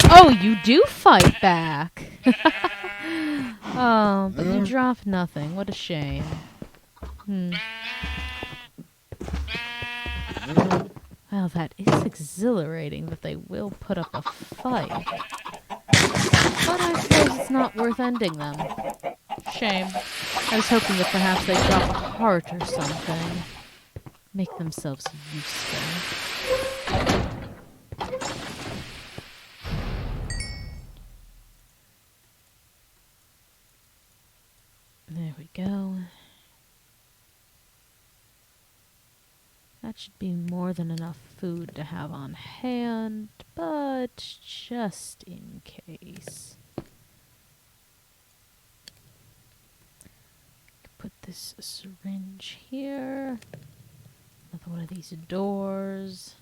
Oh, you do fight back! Oh, but you dropped nothing. What a shame. Well, that is exhilarating that they will put up a fight. But I suppose it's not worth ending them. Shame. I was hoping that perhaps they'd drop a heart or something. Make themselves useful. There we go. That should be more than enough food to have on hand, but just in case. Put this syringe here. Another one of these doors.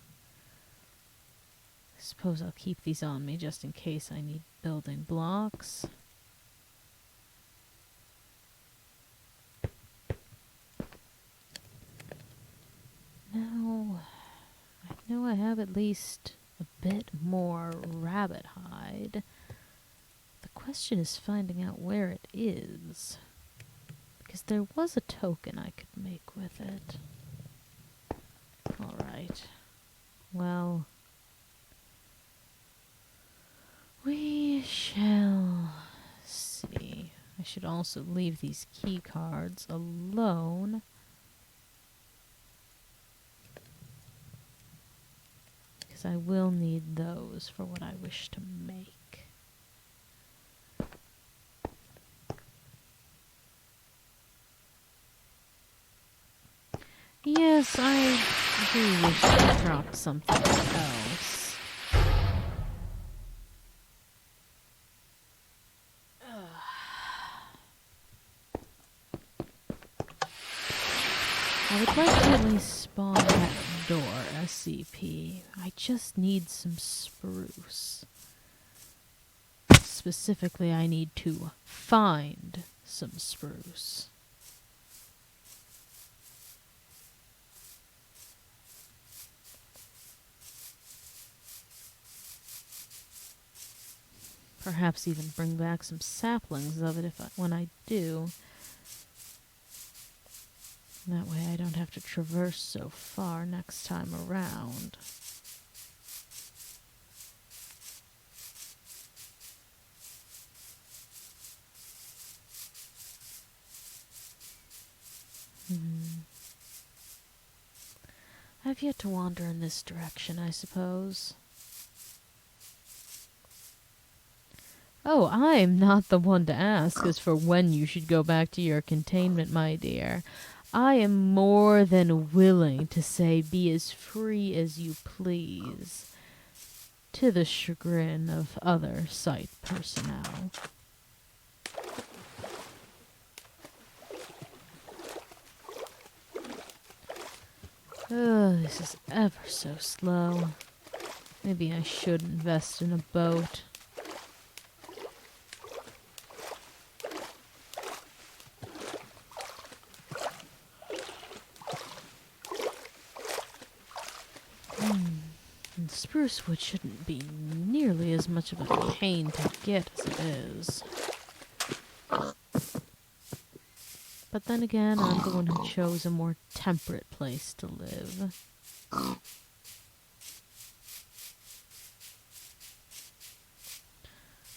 I suppose I'll keep these on me just in case I need building blocks. Now, I know I have at least a bit more rabbit hide. The question is finding out where it is. Because there was a token I could make with it. Alright. Well, we shall see. I should also leave these key cards alone. Because I will need those for what I wish to make. Yes, I do wish I dropped something else. I would like to at least spawn that door, SCP. I just need some spruce. Specifically, I need to find some spruce. Perhaps even bring back some saplings of it when I do. That way I don't have to traverse so far next time around. I've yet to wander in this direction, I suppose. Oh, I'm not the one to ask as for when you should go back to your containment, my dear. I am more than willing to say be as free as you please, to the chagrin of other site personnel. Oh, this is ever so slow. Maybe I should invest in a boat. And spruce wood shouldn't be nearly as much of a pain to get as it is. But then again, I'm the one who chose a more temperate place to live.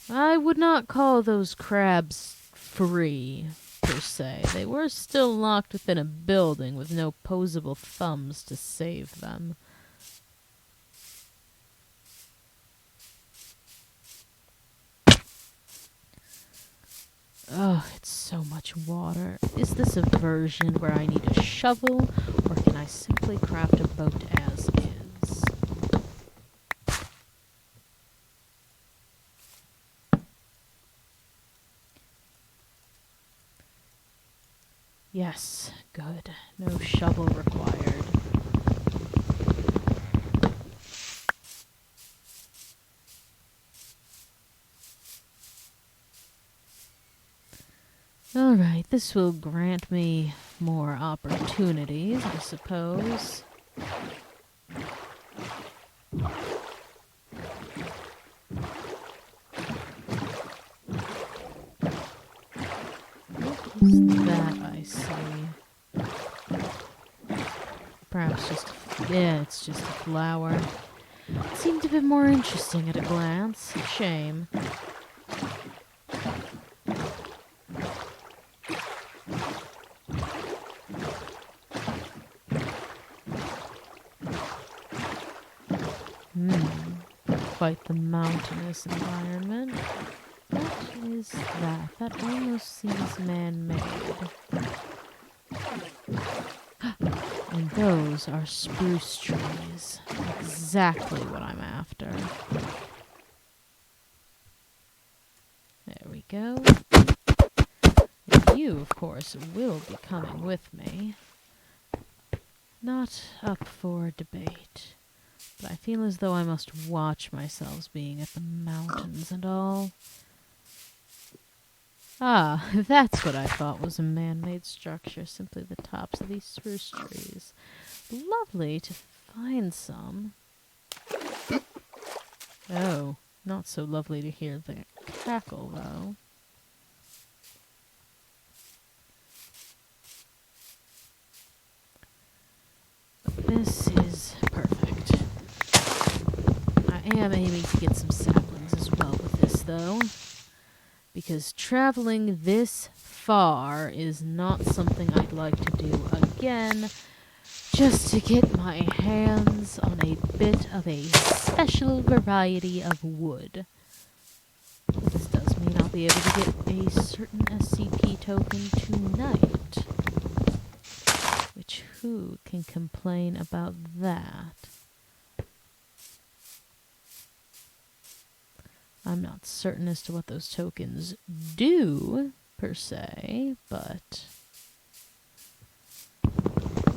I would not call those crabs free, per se. They were still locked within a building with no posable thumbs to save them. Oh, it's so much water. Is this a version where I need a shovel, or can I simply craft a boat as is? Yes, good. No shovel required. Alright, this will grant me more opportunities, I suppose. What is that I see? Perhaps just... yeah, it's just a flower. It seemed a bit more interesting at a glance. Shame. Quite the mountainous environment. What is that? That almost seems man-made. And those are spruce trees. Exactly what I'm after. There we go. And you, of course, will be coming with me. Not up for debate. But I feel as though I must watch myself being at the mountains and all. Ah, that's what I thought was a man-made structure, simply the tops of these spruce trees. Lovely to find some. Oh, not so lovely to hear the cackle, though. But this is perfect. I am aiming to get some saplings as well with this, though. Because traveling this far is not something I'd like to do again, just to get my hands on a bit of a special variety of wood. This does mean I'll be able to get a certain SCP token tonight. Which, who can complain about that? I'm not certain as to what those tokens do, per se, but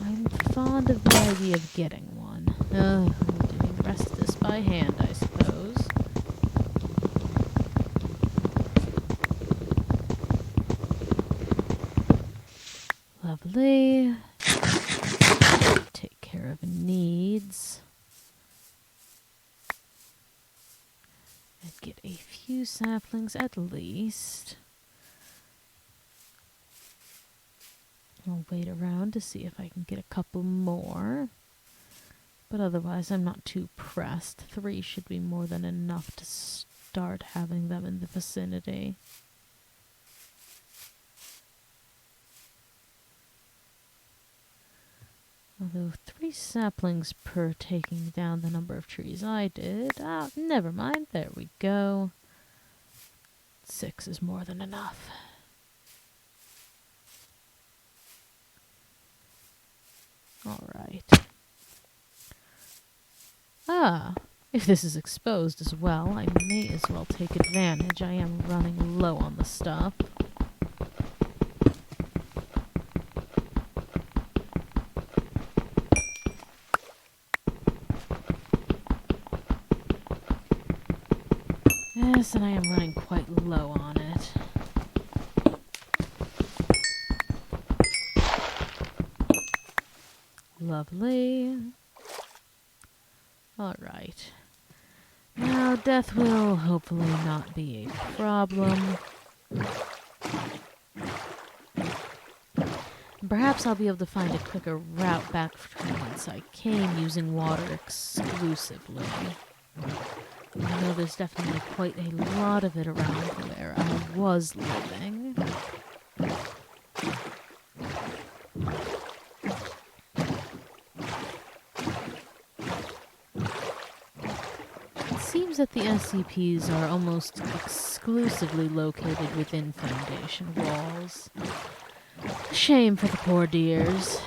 I'm fond of the idea of getting one. I'm doing the rest of this by hand, I suppose. Lovely. Take care of needs. And get a few saplings at least. I'll wait around to see if I can get a couple more. But otherwise, I'm not too pressed. 3 should be more than enough to start having them in the vicinity. Although 3 saplings per taking down the number of trees I did. Ah, never mind. There we go. 6 is more than enough. Alright. Ah, if this is exposed as well, I may as well take advantage. I am running low on the stuff. Yes, and I am running quite low on it. Lovely. Alright. Now, death will hopefully not be a problem. Perhaps I'll be able to find a quicker route back from whence I came using water exclusively. I know there's definitely quite a lot of it around where I was living. It seems that the SCPs are almost exclusively located within Foundation walls. Shame for the poor dears.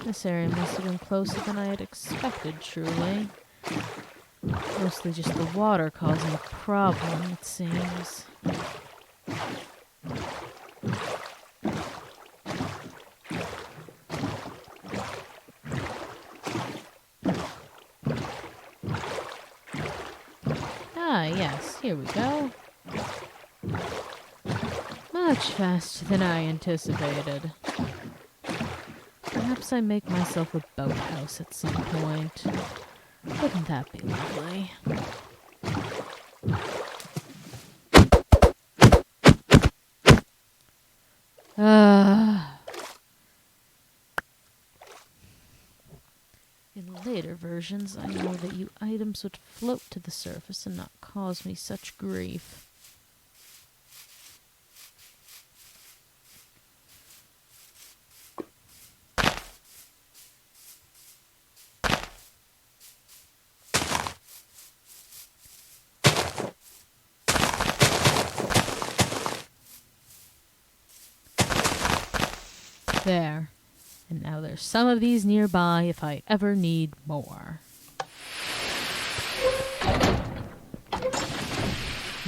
This area must have been closer than I had expected, truly. Mostly just the water causing a problem, it seems. Ah, yes, here we go. Much faster than I anticipated. Perhaps I make myself a boathouse at some point. Wouldn't that be lovely? In later versions, I know that you items would float to the surface and not cause me such grief. There. And now there's some of these nearby if I ever need more.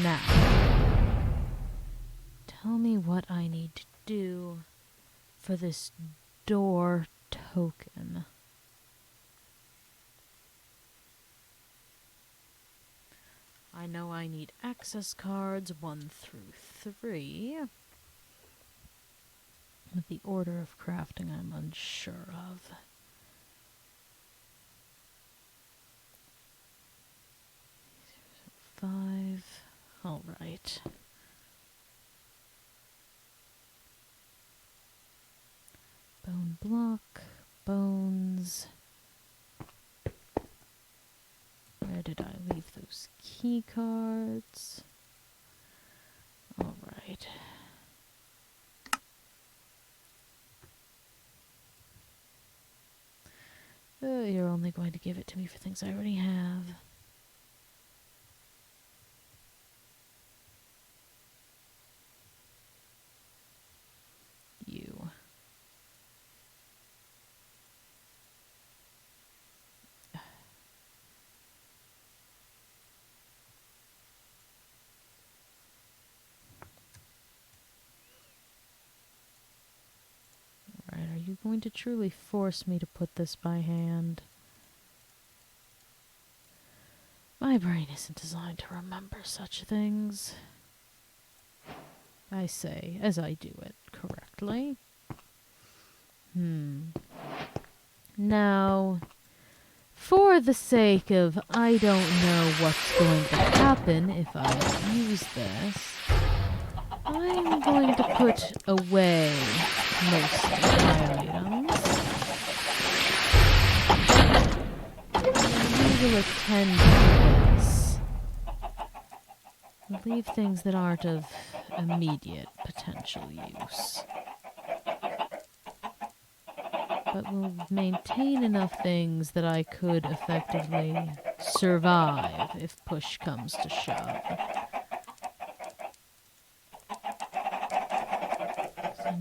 Now, tell me what I need to do for this door token. I know I need access cards 1 through 3. But the order of crafting I'm unsure of. Five. Alright. Bone block. Bones. Where did I leave those key cards? Alright. You're only going to give it to me for things I already have. You. Alright, are you going to truly force me to put this by hand? My brain isn't designed to remember such things. I say, as I do it correctly. Now, for the sake of I don't know what's going to happen if I use this, I'm going to put away most of my items. We will attend to this. Leave things that aren't of immediate potential use. But we'll maintain enough things that I could effectively survive if push comes to shove.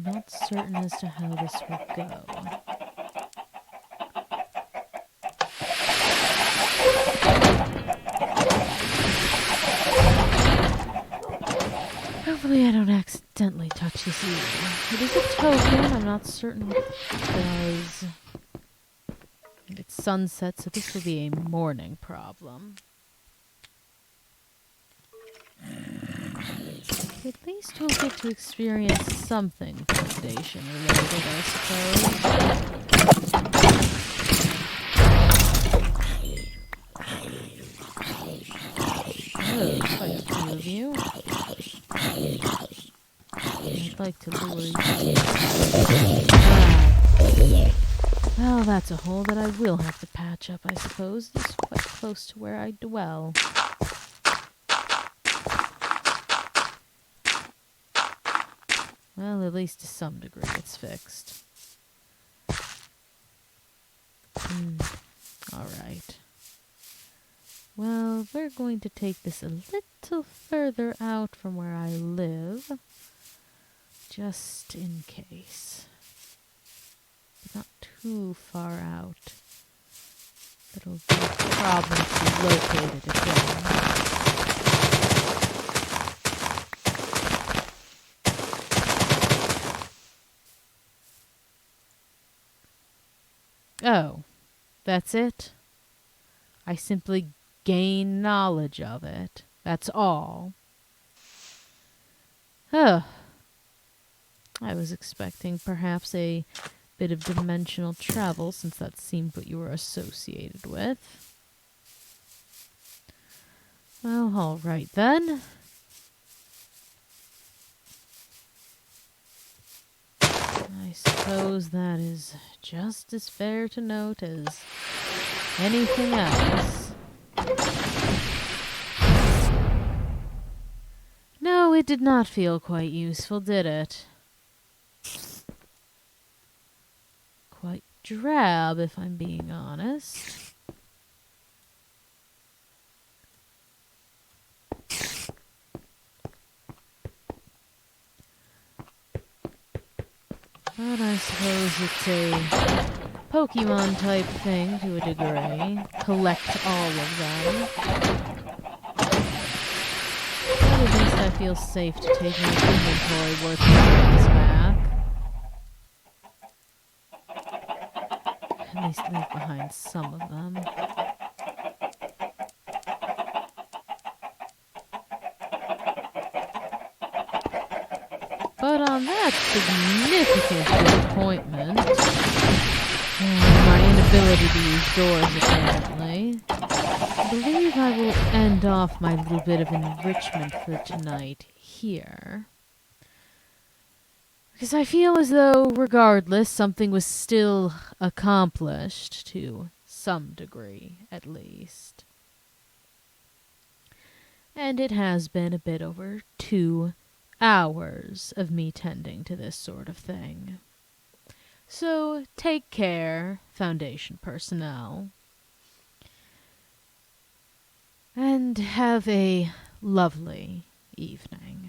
I'm not certain as to how this will go. Hopefully I don't accidentally touch this either. It is a token, I'm not certain what it does. It's sunset, so this will be a morning problem. At least we'll get to experience something foundation related, I suppose. Oh, quite a few of you. I'd like to lure you. Well, that's a hole that I will have to patch up, I suppose. It's quite close to where I dwell. Well, at least to some degree it's fixed. Alright. Well, we're going to take this a little further out from where I live. Just in case. But not too far out. It'll be a problem to locate it again. Oh, that's it? I simply gain knowledge of it. That's all. Huh. I was expecting perhaps a bit of dimensional travel, since that seemed what you were associated with. Well, alright then. I suppose that is just as fair to note as anything else. No, it did not feel quite useful, did it? Quite drab, if I'm being honest. But I suppose it's a Pokemon type thing to a degree. Collect all of them. But at least I feel safe to take my inventory worth of back. At least leave behind some of them. But on that significant disappointment, my inability to use doors apparently, I believe I will end off my little bit of enrichment for tonight here. Because I feel as though, regardless, something was still accomplished, to some degree, at least. And it has been a bit over 2 hours of me tending to this sort of thing. So, take care, Foundation personnel. And have a lovely evening.